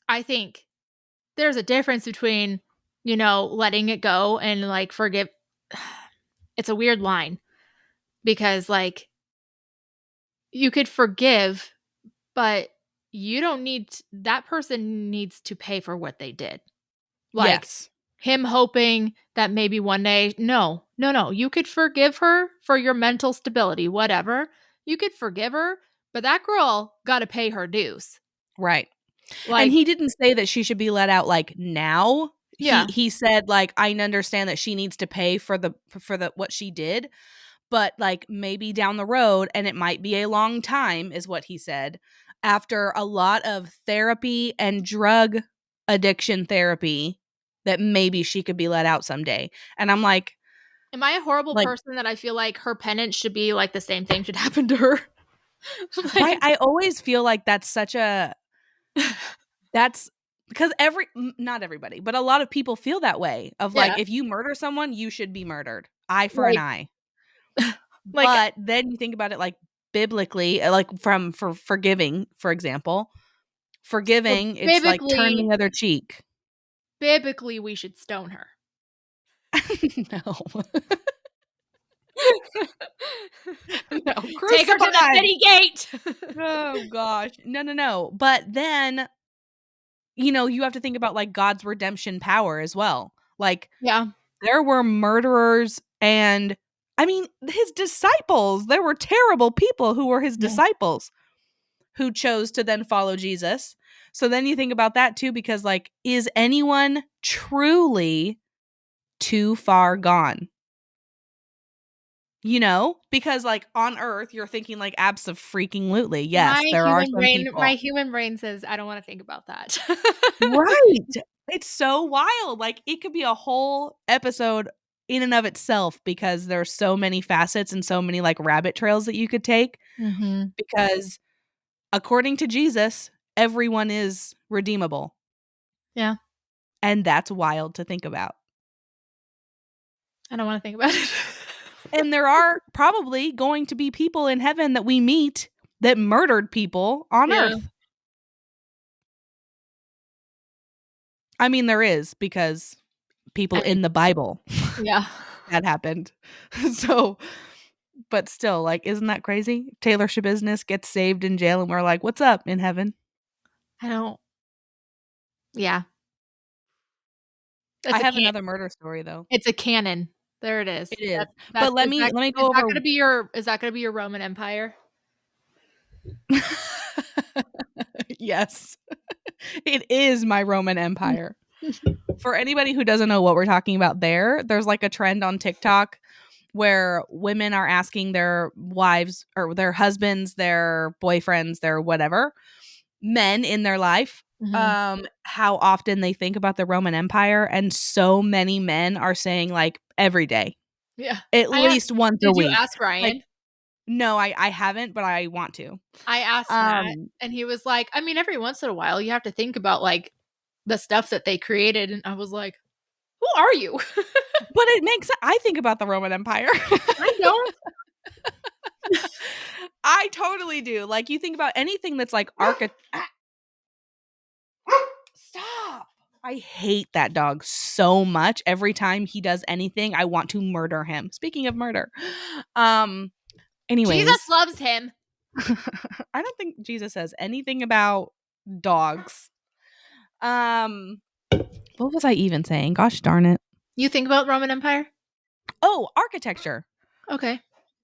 I think there's a difference between, letting it go and like forgive. It's a weird line because like you could forgive, but you don't that person needs to pay for what they did. Like yes, him hoping that maybe one day, no, no, no, you could forgive her for your mental stability, whatever. You could forgive her, but that girl got to pay her dues. right. And Like, he didn't say that she should be let out like now. He yeah, he said like I understand that she needs to pay for the what she did, but like maybe down the road, and it might be a long time, is what he said, after a lot of therapy and drug addiction therapy, that maybe she could be let out someday. And I'm am I a horrible like person that I feel like her penance should be like the same thing should happen to her? right. Like, I always feel like that's because not everybody, but a lot of people feel that way of like yeah, if you murder someone, you should be murdered. Eye for an like, eye. like But then you think about it like biblically, like for forgiving, for example. so Forgiving, it's like turn the other cheek. biblically, we should stone her. No. No, Take her to the crucify. city gate. Oh gosh. No, no, no. But then, you have to think about like God's redemption power as well. Like Yeah, there were murderers and I mean, his disciples, there were terrible people who were his yeah. disciples who chose to then follow Jesus. So then you think about that too, because like, is anyone truly too far gone? Because like on earth, you're thinking like abso-freaking-lutely. Yes, there are some My people. human brain says I don't want to think about that. Right. It's so wild. Like it could be a whole episode in and of itself because there's so many facets and so many like rabbit trails that you could take Mm-hmm. because according to Jesus, everyone is redeemable. Yeah. And that's wild to think about. I don't want to think about it. And there are probably going to be people in heaven that we meet that murdered people on Yeah. earth. I mean, there is because people in the Bible Yeah. that happened. So, but still, like, isn't that crazy? Taylor Schabusiness gets saved in jail and we're like, what's up in heaven? I don't. Yeah. I It's a have can. another murder story though. It's a canon. There it is. It is. That's But let is me that let me is go that over gonna be your Roman Empire? Yes. It is my Roman Empire. For anybody who doesn't know what we're talking about there's like a trend on TikTok where women are asking their wives or their husbands, their boyfriends, their whatever, men in their life, Mhm. how often they think about the Roman Empire. And so many men are saying like every day, Yeah. at I least once a Did you week. ask Like, Ryan? no, I haven't, but I want to. I asked Matt, Um, and he was like, I mean, every once in a while, you have to think about, like, the stuff that they created, and I was like, "Who are you?" but it makes I think about the Roman Empire. I don't. I totally do. Like you think about anything that's like Stop. I hate that dog so much. Every time he does anything, I want to murder him. Speaking of murder. Um Jesus anyways, loves him. I don't think Jesus says anything about dogs. Um what was I even saying? Gosh darn it. You think about Roman Empire? Oh, architecture. Okay.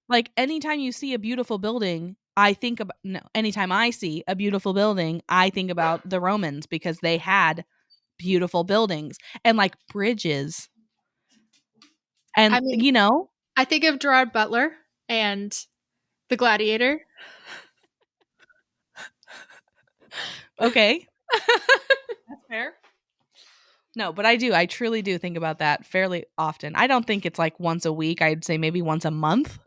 Like anytime you see a beautiful building, I think about no, anytime I see a beautiful building, I think about the Romans because they had beautiful buildings and like bridges. I And mean, you know, I think of Gerard Butler and The Gladiator. okay, that's fair. No, but I do. I truly do think about that fairly often. I don't think it's like once a week. I'd say maybe once a month,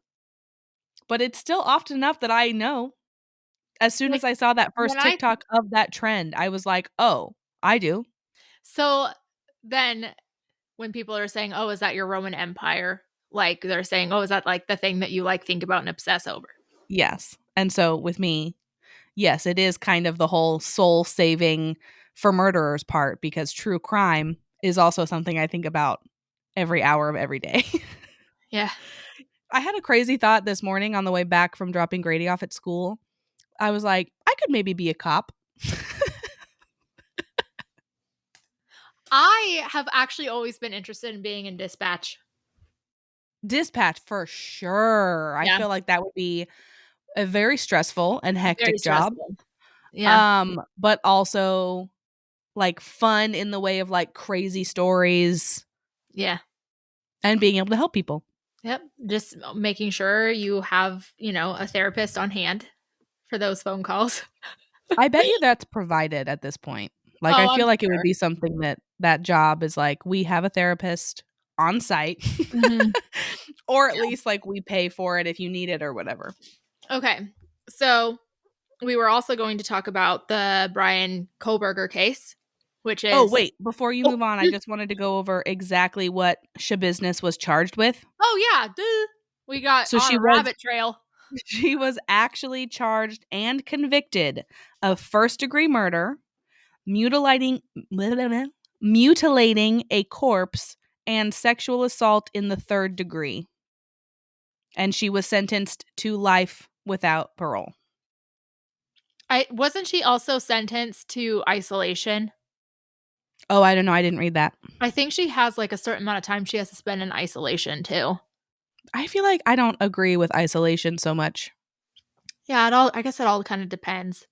but it's still often enough that I know. As soon Like, as I saw that when first I TikTok of that trend, I was like, "Oh, I do." so then when people are saying, "Oh, is that your Roman Empire?" Like, they're saying, "Oh, is that, like, the thing that you, like, think about and obsess over?" Yes. And so with me, yes, it is kind of the whole soul saving for murderers part because true crime is also something I think about every hour of every day. Yeah. I had a crazy thought this morning on the way back from dropping Grady off at school. I was like, I could maybe be a cop. I have actually always been interested in being in dispatch. Dispatch for sure. I Yeah. feel like that would be a very stressful and Very hectic job. stressful. Yeah. But also like fun in the way of like crazy stories Yeah. and being able to help people. Yep. Just making sure you have, a therapist on hand for those phone calls. I bet you that's provided at this point. Like I Oh, I'm feel like it would sure. be something that job is like we have a therapist on site Mhm. or at least like we pay for it if you need it or whatever. Okay. So we were also going to talk about the Brian Koberger case, which Oh, is wait, before you oh, move on, I just wanted to go over exactly what Shabusiness was charged with. oh yeah, duh. We got So on she a was rabbit trail. she was actually charged and convicted of first-degree murder, mutilating mutilating a corpse, and sexual assault in the third degree. And she was sentenced to life without parole. I wasn't she also sentenced to isolation? Oh, I don't know. I didn't read that. I think she has like a certain amount of time she has to spend in isolation too. I feel like I don't agree with isolation so much. Yeah, I guess it all kind of depends.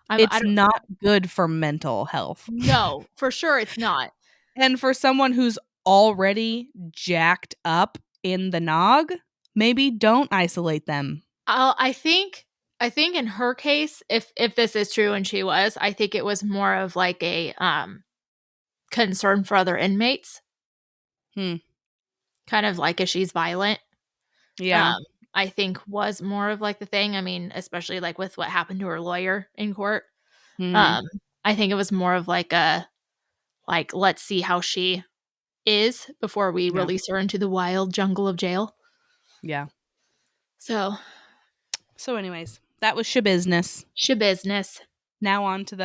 I It's don't not good for mental health. No, for sure it's not. And for someone who's already jacked up in the nog, maybe don't isolate them. I think in her case, if this is true and she was, I think it was more of like a concern for other inmates. Hmm. kind of like if she's violent. Yeah. Um, I think was more of like the thing. I mean, especially like with what happened to her lawyer in court. Mhm. Um, I think it was more of like a like let's see how she is before we Yeah. release her into the wild jungle of jail. Yeah. So, So anyways, that was business. she business. Now on to the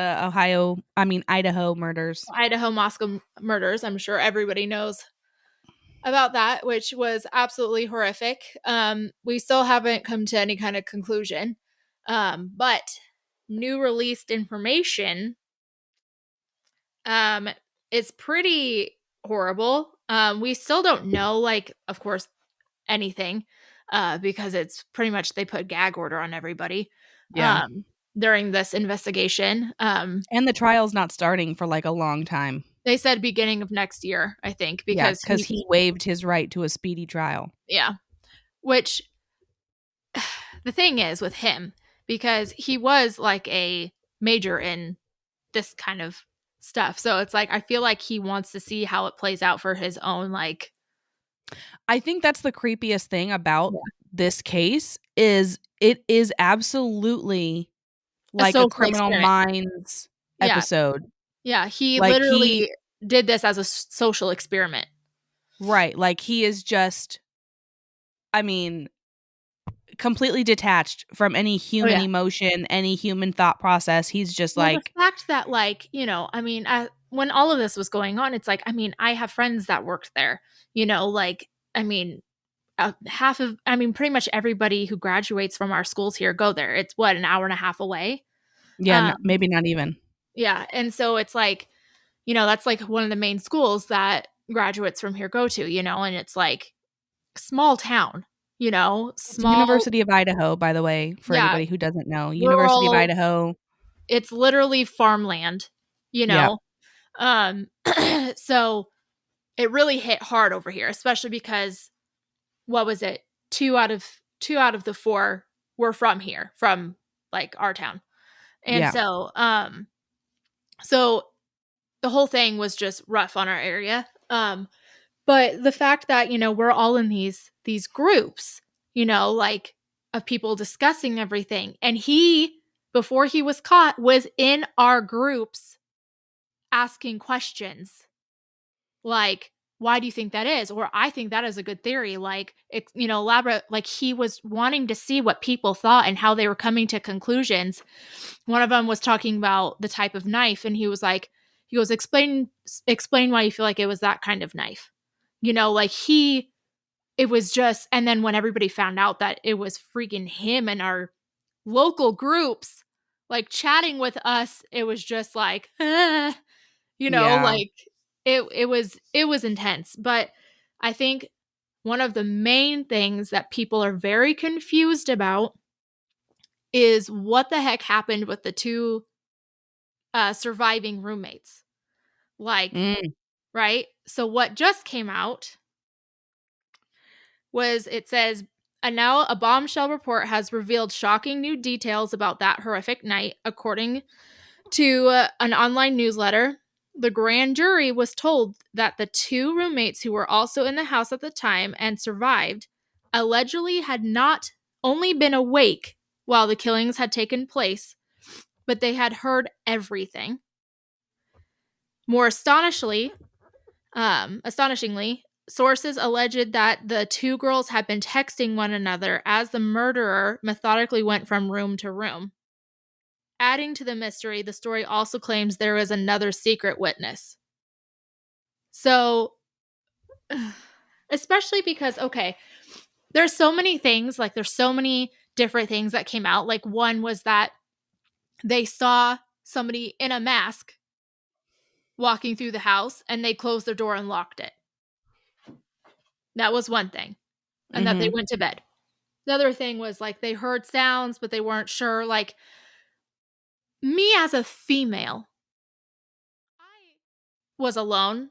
Idaho murders. Idaho Moscow murders. I'm sure everybody knows about that, which was absolutely horrific. We still haven't come to any kind of conclusion. But new released information is pretty horrible. We still don't know, like, of course, anything, because it's pretty much they put gag order on everybody Yeah. during this investigation. And the trial's not starting for like a long time. They said beginning of next year, I think, Yeah, because because he waived his right to a speedy trial. yeah, which the thing is with him, because he was like a major in this kind of stuff. So it's like I feel like he wants to see how it plays out for his own like I think that's the creepiest thing about yeah. this case is it is absolutely A like a social Criminal experiment. Minds Yeah. episode. Yeah, he Like he literally did this as a social experiment. right, like he is just I mean completely detached from any Oh human yeah. emotion, any human thought process. He's just Well, the like, fact that like, I mean, when all of this was going on, it's like, I mean, I have friends that worked there, like, I mean, pretty much everybody who graduates from our schools here go there. It's what, an hour and a half away. yeah, Um, maybe not even. yeah. And so it's like, that's like one of the main schools that graduates from here go to, and it's like small town, It's small, University of Idaho, by the way, for yeah, anybody who doesn't know. University of rural, Idaho. it's literally farmland, you Yeah. know? Um, so it really hit hard over here, especially because what was it? Two out of the four were from here, from like our town. And Yeah. so the whole thing was just rough on our area. But the fact that, we're all in these groups, like of people discussing everything. And he, before he was caught, was in our groups asking questions like, why do you think that is? Or I think that is a good theory. Like, elaborate. Like he was wanting to see what people thought and how they were coming to conclusions. One of them was talking about the type of knife, and he goes, explain why you feel like it was that kind of knife. Like it was just, and then when everybody found out that it was freaking him and our local groups, like chatting with us, it was just like, Yeah. like it was intense. But I think one of the main things that people are very confused about is what the heck happened with the two surviving roommates. Like, Mm. right? So what just came out was it says, and now a bombshell report has revealed shocking new details about that horrific night. According to an online newsletter, the grand jury was told that the two roommates who were also in the house at the time and survived allegedly had not only been awake while the killings had taken place, but they had heard everything. More astonishingly, sources alleged that the two girls had been texting one another as the murderer methodically went from room to room. Adding to the mystery, the story also claims there is another secret witness. So, especially because, okay, there's so many things, like there's so many different things that came out. Like one was that they saw somebody in a mask walking through the house and they closed their door and locked it. That was one thing. And that they Mhm. went to bed. The other thing was like they heard sounds, but they weren't sure. Like me as a female, I was alone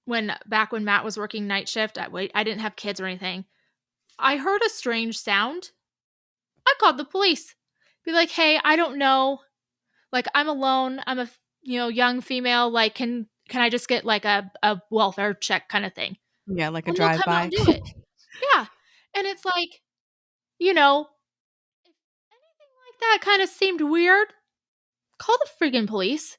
when Matt was working night shift. I didn't have kids or anything. I heard a strange sound. I called the police. Be like, hey, I don't know. Like I'm alone. I'm a young female. Like can I just get like a welfare check kind of thing? Yeah, like a and they'll come out drive-by. and do it. Yeah. And it's like, you know, if anything like that kind of seemed weird, call the friggin' police.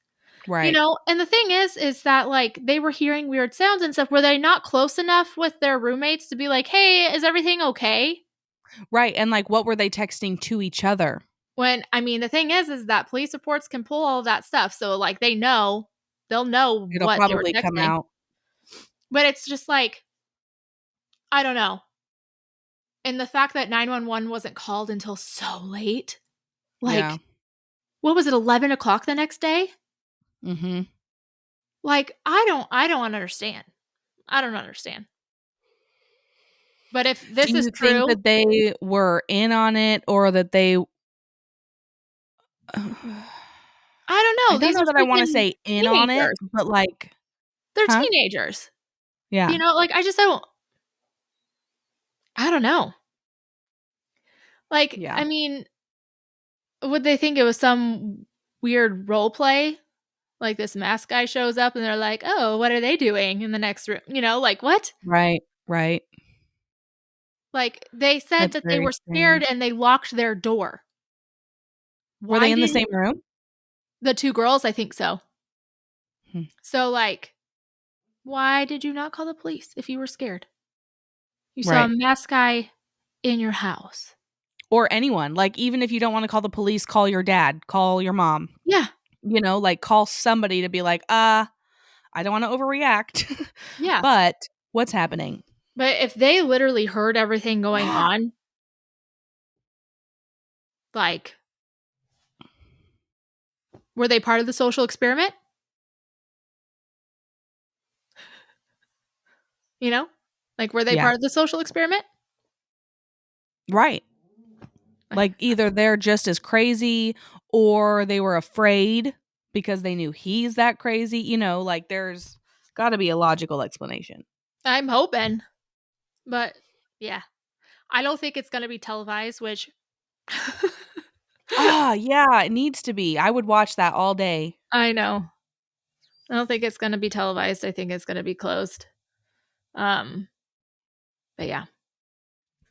Right. And the thing is that, like, they were hearing weird sounds and stuff. Were they not close enough with their roommates to be like, "Hey, is everything okay?" Right, and, like, what were they texting to each other? When I mean, the thing is that police reports can pull all of that stuff, so, like, they'll know It'll what they were probably come texting. out. But it's just like, I don't know. And the fact that 911 wasn't called until so late, Yeah. like, what was it, 11 o'clock the next day? Mhm. Like, I don't understand. I don't understand. But if Do this is you think true, that they were in on it or that they I don't I know. don't These know are that I wanna freaking say in on it, teenagers. but, like They're huh? teenagers. Yeah. Like, I don't know. Like, Yeah. I mean, would they think it was some weird role play? Like, this mask guy shows up and they're like, "Oh, what are they doing in the next room?" Like, what? Right, right. Like, they said That's that they very were scared strange. and they locked their door. Were they Why in the didn't same room? the 2 girls? I think so. Hmm. So, like, why did you not call the police if you were scared? You saw a Right. mask guy in your house. Or anyone, like, even if you don't wanna call the police, call your dad, call your mom, Yeah, like, call somebody to be like, I don't wanna overreact, yeah. but what's happening?" But if they literally heard everything going on, like, were they part of the social experiment? You know? Like, were they Yeah. part of the social experiment? Right. Like, either they're just as crazy or they were afraid because they knew he's that crazy, like, there's gotta be a logical explanation. I'm hoping, but yeah. I don't think it's gonna be televised, which Yeah, it needs to be. I would watch that all day. I know. I don't think it's gonna be televised. I think it's gonna be closed. Um, but yeah.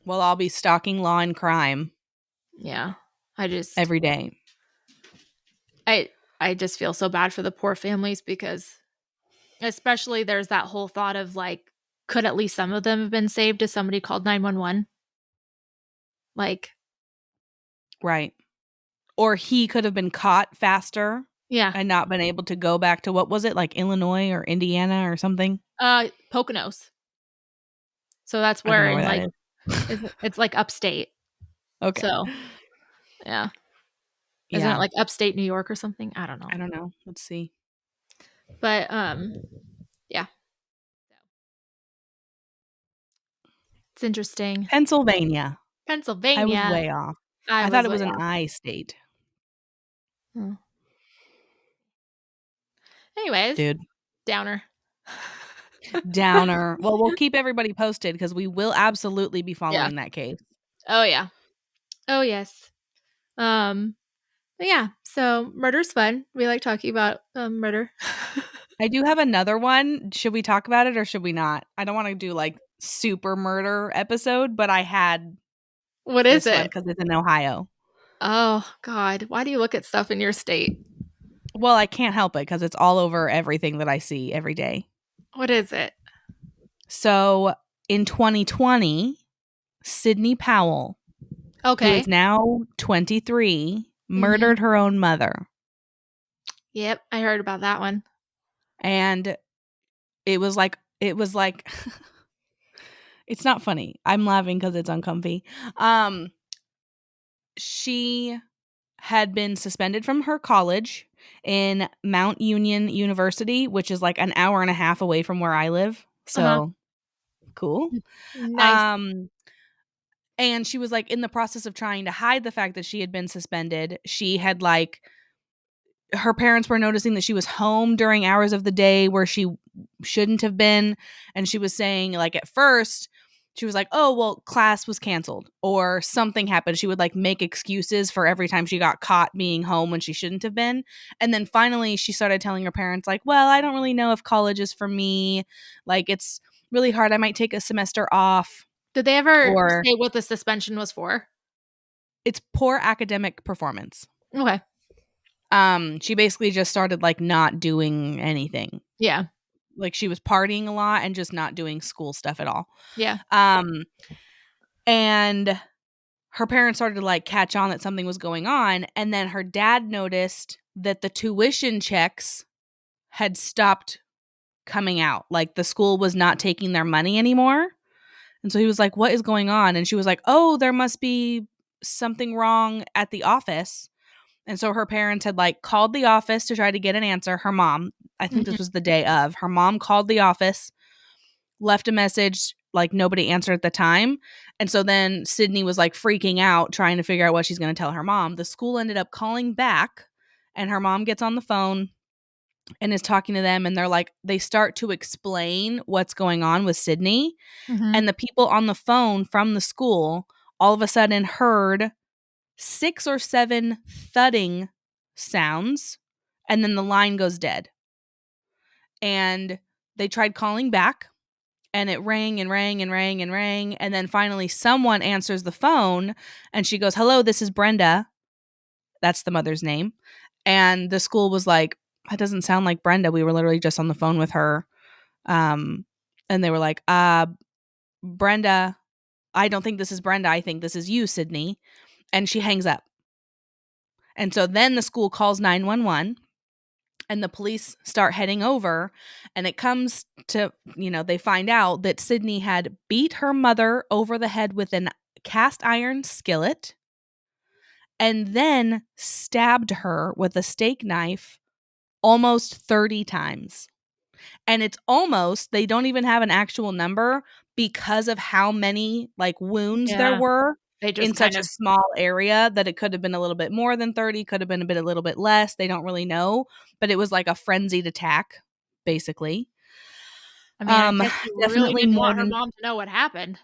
Well, I'll be stalking Law and Crime Yeah. I just every day. I I just feel so bad for the poor families because especially there's that whole thought of like, could at least some of them have been saved if somebody called 911? Like, Right. Or he could have been caught faster yeah. and not been able to go back to what was it, like Illinois or Indiana or something? Poconos. So that's I don't where know in where that like is. it's like upstate. Okay. So, yeah. Isn't it Yeah. like upstate New York or something? I don't know. I don't know. Let's see. But yeah. It's interesting. Pennsylvania. I was Pennsylvania. way off. I I thought was it way was an off. I state. Hmm. Anyways, Dude. downer. Downer. Well, we'll keep everybody posted because we will absolutely be Yeah. following that case. Oh yeah. Oh yes. But yeah, so murder's fun. We like talking about murder. I do have another one. Should we talk about it or should we not? I don't want to do like super murder episode, but I had What is this one it? because it's in Ohio. Oh God, why do you look at stuff in your state? Well, I can't help it because it's all over everything that I see every day. What is it? So in 2020, Sydney Powell, who is Okay. now 23, Mm-hmm. murdered her own mother. Yep, I heard about that one. And it was like it's not funny. I'm laughing because it's uncomfy. She had been suspended from her college in Mount Union University, which is like an hour and a half away from where I live. Uh-huh. So cool. Nice. Um, and she was like in the process of trying to hide the fact that she had been suspended. She had like her parents were noticing that she was home during hours of the day where she shouldn't have been. And she was saying, like, at first, she was like, oh, well, class was canceled or something happened. She would like make excuses for every time she got caught being home when she shouldn't have been. And then finally, she started telling her parents, like, well, I don't really know if college is for me. Like, it's really hard. I might take a semester off. Did they ever Or say what the suspension was for? it's poor academic performance. Okay. She basically just started like not doing anything. Yeah. Like she was partying a lot and just not doing school stuff at all. Yeah. And her parents started to like catch on that something was going on. And then her dad noticed that the tuition checks had stopped coming out. Like the school was not taking their money anymore. And so he was like, "What is going on?" And she was like, "Oh, there must be something wrong at the office." And so her parents had like called the office to try to get an answer. Her mom, I think Mhm. this was the day of, her mom called the office, left a message, like nobody answered at the time. And so then Sydney was like freaking out, trying to figure out what she's going to tell her mom. The school ended up calling back, and her mom gets on the phone and is talking to them. And they're like, they start to explain what's going on with Sydney. Mhm. And the people on the phone from the school all of a sudden heard 6 or 7 thudding sounds, and then the line goes dead. And they tried calling back, and it rang and rang and rang and rang. And then finally, someone answers the phone, and she goes, "Hello, this is Brenda." That's the mother's name. And the school was like, "That doesn't sound like Brenda. We were literally just on the phone with her." And they were like, Brenda, I don't think this is Brenda. I think this is you, Sydney." And she hangs up. And so then the school calls 911, and the police start heading over, and it comes to, they find out that Sydney had beat her mother over the head with an cast iron skillet and then stabbed her with a steak knife almost 30 times. And it's almost, they don't even have an actual number because of how many like wounds there Yeah. were They in just such kind a of small area, that it could have been a little bit more than 30, could have been a little bit less. They don't really know, but it was like a frenzied attack, basically. I mean, I guess you really Definitely didn't more want her than mom to know what happened.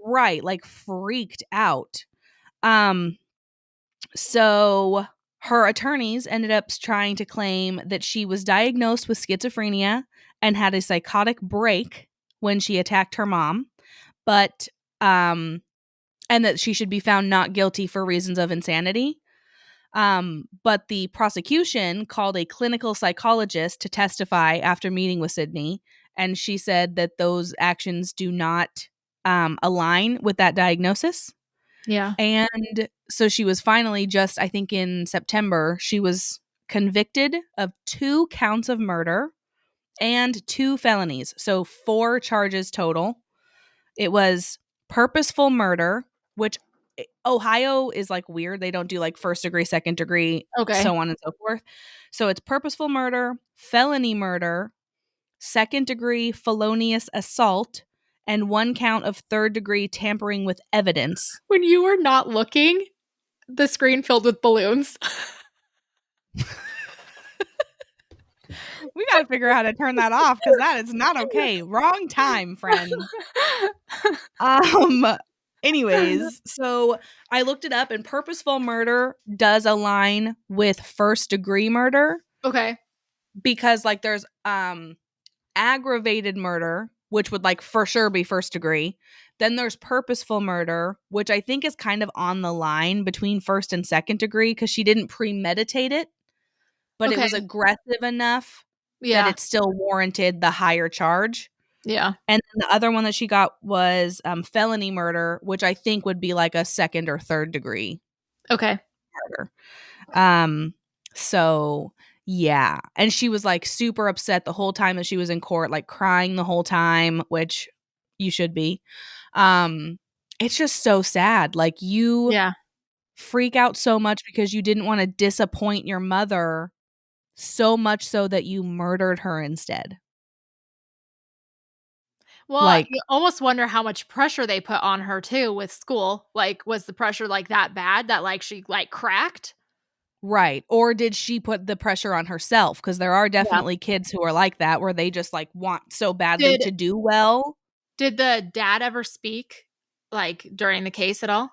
right, like freaked out. Um, so her attorneys ended up trying to claim that she was diagnosed with schizophrenia and had a psychotic break when she attacked her mom, but and that she should be found not guilty for reasons of insanity. But the prosecution called a clinical psychologist to testify after meeting with Sydney, and she said that those actions do not align with that diagnosis. Yeah. And so she was finally, just, I think in September, she was convicted of 2 counts of murder and 2 felonies. So 4 charges total. It was purposeful murder, which Ohio is like weird. They don't do like first degree, second degree, Okay. so on and so forth. So it's purposeful murder, felony murder, second degree felonious assault, and 1 count of third degree tampering with evidence. When you were not looking, the screen filled with balloons. We got to figure out how to turn that off, because that is not okay. Wrong time, friend. Um anyways, so I looked it up, and purposeful murder does align with first degree murder, Okay. because like there's aggravated murder, which would like for sure be first degree. Then there's purposeful murder, which I think is kind of on the line between first and second degree, because she didn't premeditate it, but it Okay. was aggressive enough that Yeah. it still warranted the higher charge. Yeah. And then the other one that she got was felony murder, which I think would be like a second or third degree Okay. murder. Um, so yeah. And she was like super upset the whole time that she was in court, like crying the whole time, which you should be. It's just so sad. Like you Yeah. freak out so much because you didn't want to disappoint your mother, so much so that you murdered her instead. Well, Like, you almost wonder how much pressure they put on her too with school. Like, was the pressure like that bad that like she like cracked? right. Or did she put the pressure on herself? Because there are Yeah. definitely kids who are like that, where they just like want so badly Did to do well. did the dad ever speak like during the case at all?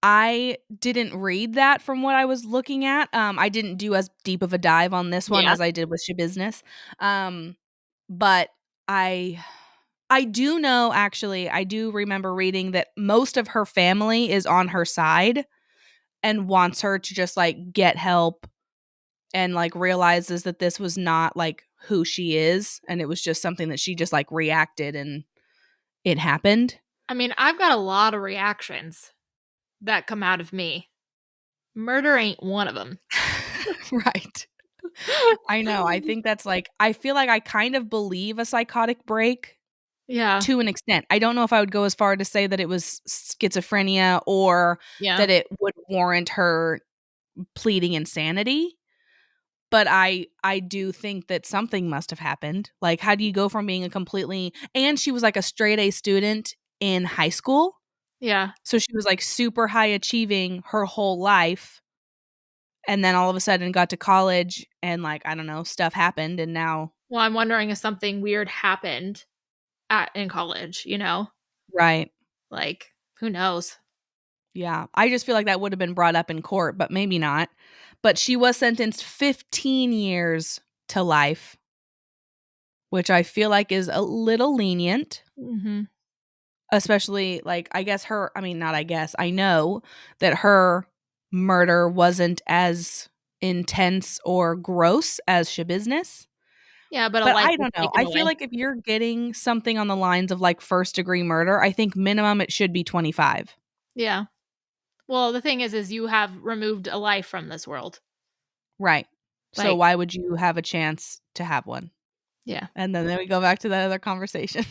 I didn't read that from what I was looking at. I didn't do as deep of a dive on this one Yeah. as I did with She Business. But I I do know, actually, I do remember reading that most of her family is on her side and wants her to just like get help and like realizes that this was not like who she is and it was just something that she just like reacted and it happened. I mean, I've got a lot of reactions that come out of me. Murder ain't one of them. Right. I know. I think that's like, I feel like I kind of believe a psychotic break Yeah. to an extent. I don't know if I would go as far to say that it was schizophrenia or Yeah. that it would warrant her pleading insanity. But I do think that something must have happened. Like, how do you go from being a completely, and she was like a straight A student in high school. Yeah. So she was like super high achieving her whole life. And then all of a sudden got to college and like, I don't know, stuff happened. And now, Well, I'm wondering if something weird happened in college, you know? right. Like, who knows? Yeah. I just feel like that would have been brought up in court, but maybe not. But she was sentenced 15 years to life, which I feel like is a little lenient. Mm-hmm. Especially, like, I guess her, I mean, not I guess, I know that her murder wasn't as intense or gross as Shabizz. Yeah, but a But life I was don't know. taken I feel away. like if you're getting something on the lines of like first degree murder, I think minimum it should be 25. Yeah. Well, the thing is you have removed a life from this world. Right. So Like, why would you have a chance to have one? yeah. And then we go back to that other conversation.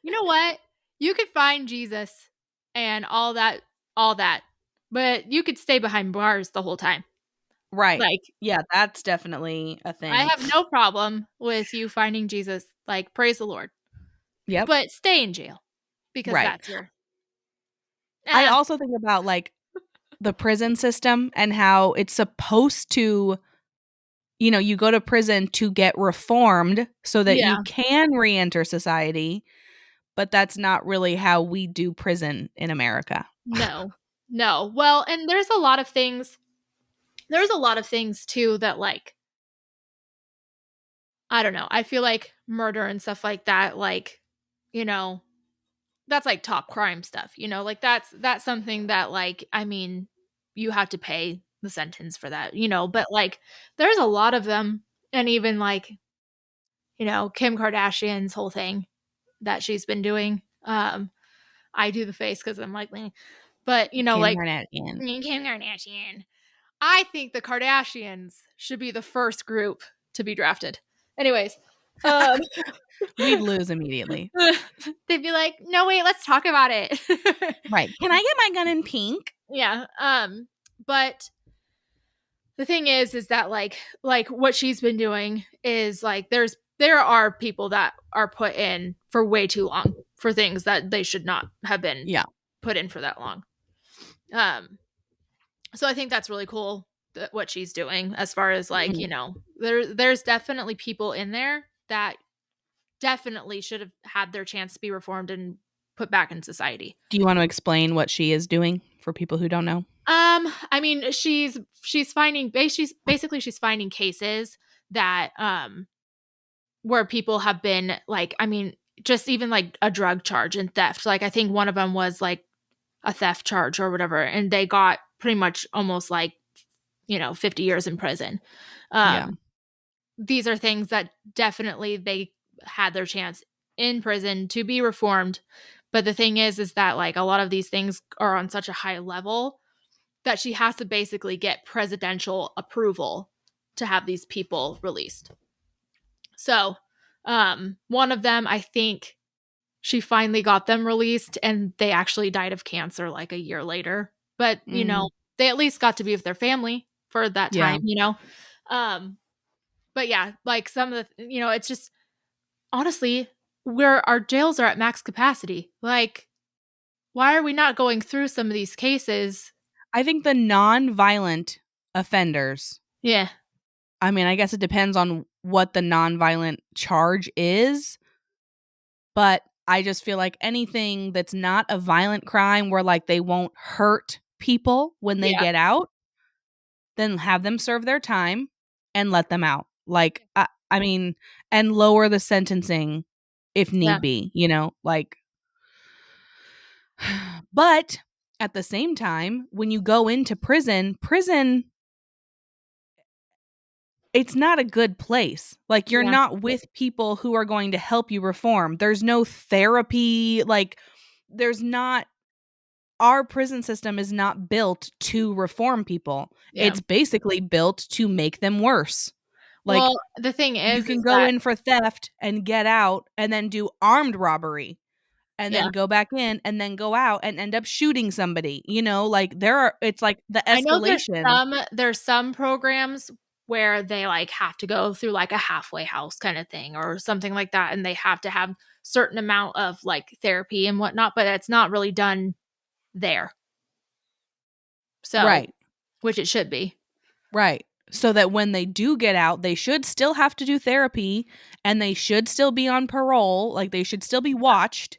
You know what? You could find Jesus and all that, but you could stay behind bars the whole time. Right. Like, Yeah, that's definitely a I thing. have no problem with you finding Jesus. Like, praise the Lord. Yep. But stay in jail because Right. that's your. I Ah, also think about like the prison system and how it's supposed to, you go to prison to get reformed so that you yeah. can re-enter society, but that's not really how we do prison in America. No. No. Well, and there's a lot of things. There's a lot of things too that, like, I don't know. I feel like murder and stuff like that, like, you know, that's like top crime stuff, you know, like that's something that, like, I mean, you have to pay the sentence for that, you know, but like there's a lot of them. And even like, you know, Kim Kardashian's whole thing that she's been doing. I do the face because I'm like, "Meh." But you know, Kim like Kardashian. Kim Kardashian. I think the Kardashians should be the first group to be drafted. Anyways, um, We'd lose immediately. they'd be like, "No, wait, let's talk about it." Right. Can I get my gun in pink? Yeah. But the thing is that like what she's been doing is like there are people that are put in for way too long for things that they should not have been Yeah. put in for that long. Um, so I think that's really cool what she's doing as far as like, Mhm. you know, there's definitely people in there that definitely should have had their chance to be reformed and put back in society. Do you want to explain what she is doing for people who don't know? I mean, she's finding basically she's finding cases that where people have been like, I mean, just even like a drug charge and theft. Like I think one of them was like a theft charge or whatever, and they got pretty much almost like, you know, 50 years in prison. Yeah. These are things that definitely they had their chance in prison to be reformed. But the thing is that like a lot of these things are on such a high level that she has to basically get presidential approval to have these people released. So, one of them, I think she finally got them released and they actually died of cancer like a year later. But, you Mm, know, they at least got to be with their family for that yeah. time, you know? Um, but yeah, like some of the, you know, it's just honestly, where our jails are at max capacity. Like, why are we not going through some of these cases? I think the non-violent offenders, Yeah. I mean, I guess it depends on what the non-violent charge is, but I just feel like anything that's not a violent crime where like they won't hurt people when they Yeah. get out, then have them serve their time and let them out. Like I mean, and lower the sentencing if Yeah. need be, like. But at the same time, when you go into prison, it's not a good place. Like, you're Yeah. not with people who are going to help you reform. There's no therapy. Like, there's not, our prison system is not built to reform people. Yeah. It's basically built to make them worse. Like, Well, the thing you is can go that in for theft and get out and then do armed robbery and yeah. then go back in and then go out and end up shooting somebody. Like, it's like the I know escalation. there's some programs where they like have to go through like a halfway house kind of thing or something like that, and they have to have certain amount of like therapy and whatnot, but it's not really done there. So, Right. which it should be. Right. So that when they do get out, they should still have to do therapy and they should still be on parole. Like, they should still be watched,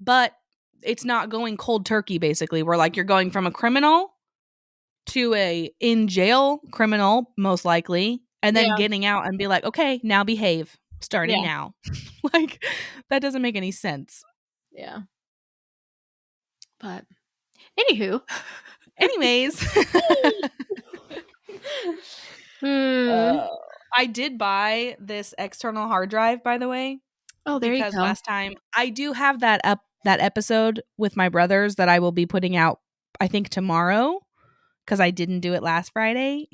but it's not going cold turkey, basically. Where, like, you're going from a criminal to a in jail criminal, most likely, and then Yeah. getting out and be like, okay, now behave starting Yeah. now. Like, that doesn't make any sense. Yeah. But anywho. Anyways, Hmm. I did buy this external hard drive, by the way, Oh, there you because go. last time I do have that episode with my brothers that I will be putting out, I think, tomorrow, because I didn't do it last Friday.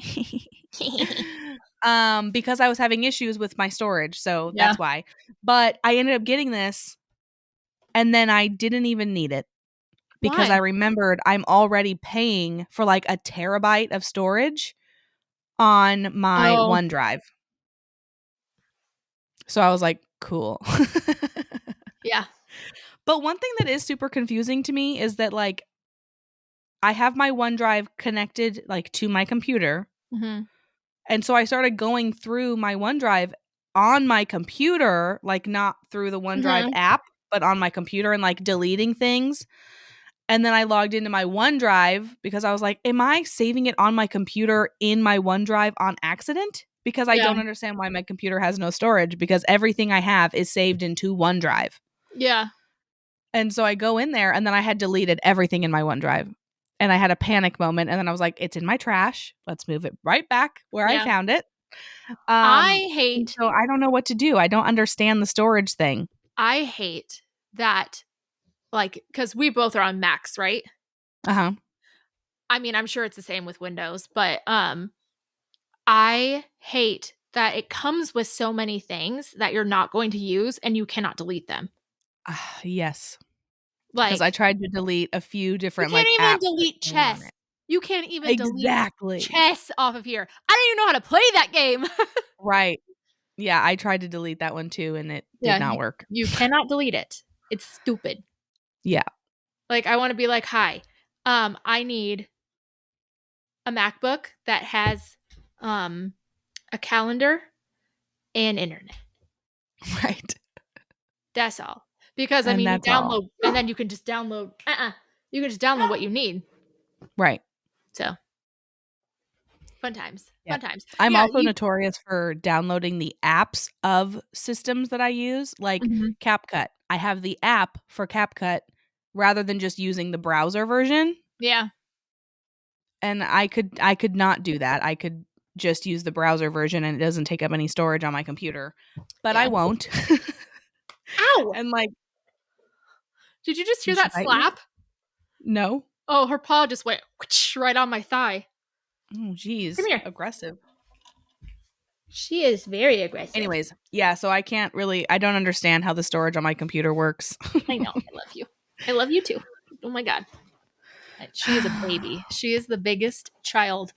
Because I was having issues with my storage, so Yeah. that's why. But I ended up getting this and then I didn't even need it because I Why? remembered I'm already paying for like a terabyte of storage on my Oh, OneDrive. So I was like, cool. yeah. But one thing that is super confusing to me is that, like, I have my OneDrive connected, like, to my computer. Mm-hmm. And so I started going through my OneDrive on my computer, like, not through the OneDrive Mm-hmm. app, but on my computer, and, like, deleting things. And then I logged into my OneDrive because I was like, am I saving it on my computer in my OneDrive on accident? Because I Yeah. don't understand why my computer has no storage, because everything I have is saved into OneDrive. Yeah. And so I go in there and then I had deleted everything in my OneDrive. And I had a panic moment and then I was like, it's in my trash. Let's move it right back where I Yeah. found it. I And hate so I don't know what to do. I don't understand the storage thing. I hate that, like, because we both are on Macs, right? Uh-huh. I mean, I'm sure it's the same with Windows, but I hate that it comes with so many things that you're not going to use and you cannot delete them. Yes. Because I Like, tried to delete a few you different can't like even apps that delete came on chess. it. You can't even delete Exactly. chess off of here. I don't even know how to play that game. Right. Yeah, I tried to delete that one too and it did Yeah, not work. you cannot delete it. It's stupid. Yeah. Like, I want to be like, hi, I need a MacBook that has a calendar and internet. Right. That's all. Because I And mean, you that's all. download, and then you can just download. You can just download what you need. Right. So fun times. Yeah. Fun times. I'm Yeah. also notorious for downloading the apps of systems that I use, like Mhm. CapCut. I have the app for CapCut rather than just using the browser version. Yeah. And I could not do that. I could just use the browser version and it doesn't take up any storage on my computer. But I Yeah. won't. Ow! And like, Did you just hear did she that bite you? slap? No. Oh, her paw just went whoosh right on my thigh. Oh, geez. Come here. Aggressive. She is very aggressive. Anyways, yeah, so I don't understand how the storage on my computer works. I know. I love you. I love you too. Oh my god. She is a baby. She is the biggest child.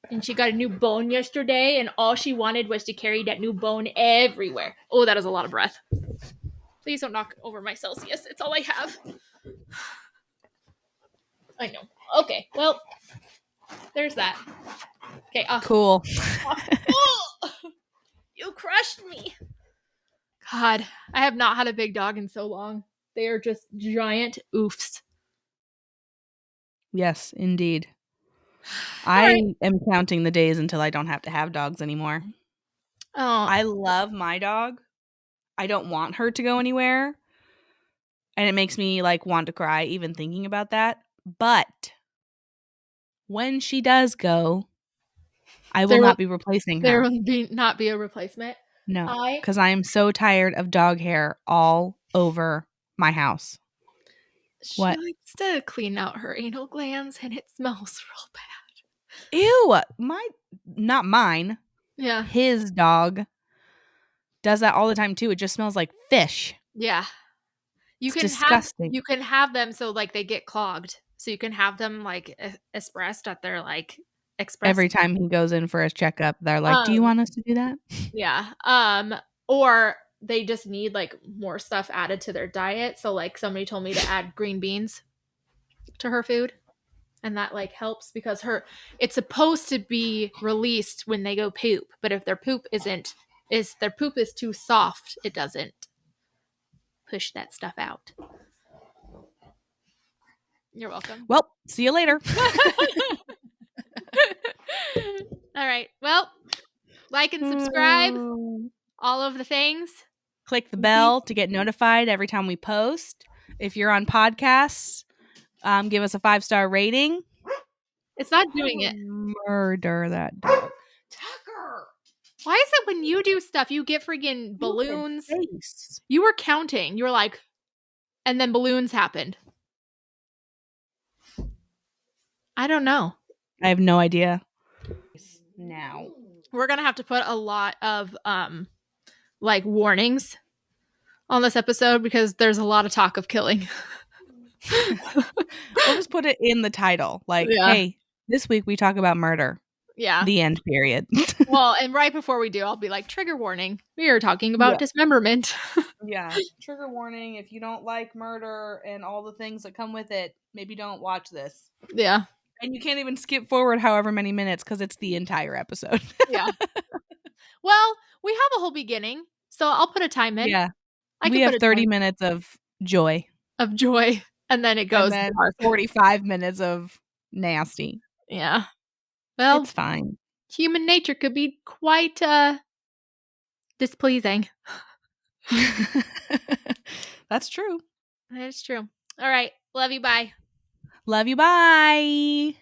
And she got a new bone yesterday, and all she wanted was to carry that new bone everywhere. Oh, that is a lot of breath. Please don't knock over my Celsius. It's all I have. I know. Okay, well, there's that. Okay, off. Cool. Oh, you crushed me. God, I have not had a big dog in so long. They are just giant oofs. Yes, indeed. All right. I am counting the days until I don't have to have dogs anymore. Oh, I love my dog, I don't want her to go anywhere. And it makes me like want to cry even thinking about that. But when she does go, I will There will not be replacing there her. will not be a replacement. No, I because I am so tired of dog hair all over my house. She What? likes to clean out her anal glands and it smells real bad. Ew! Not mine. Yeah. His dog does that all the time too. It just smells like fish. Yeah. It's disgusting. You can have them so like they get clogged. So you can have them like expressed at their like express Every time he goes in for his checkup, they're like, "Do you um want us to do that?" yeah. Or they just need like more stuff added to their diet. So like somebody told me to add green beans to her food. And that like helps because it's supposed to be released when they go poop, but if their poop is too soft, it doesn't push that stuff out. You're welcome. Well, see you later. All right. Well, like and subscribe, all of the things. Click the bell to get notified every time we post. If you're on podcasts, give us a 5-star rating. It's not doing it. Murder that dog. Tucker! Why is it when you do stuff, you get freaking balloons? Face. You were counting. You were like, and then balloons happened. I don't know. I have no idea. Now. We're going to have to put a lot of like warnings on this episode because there's a lot of talk of killing. We'll just put it in the title. Like, Yeah. hey, this week we talk about murder. Yeah. The end, period. Well, and right before we do, I'll be like, trigger warning. We are talking about dismemberment. Yeah. Trigger warning. If you don't like murder and all the things that come with it, maybe don't watch this. Yeah. And you can't even skip forward however many minutes because it's the entire episode. Yeah. Well, we have a whole beginning, so I'll put a time in. Yeah. I We can have put a 30 time minutes of joy. of joy, and then it goes And then dark. 45 minutes of nasty. Yeah. Well, It's fine. human nature could be quite displeasing. That's true. That is true. All right. Love you. Bye. Love you. Bye.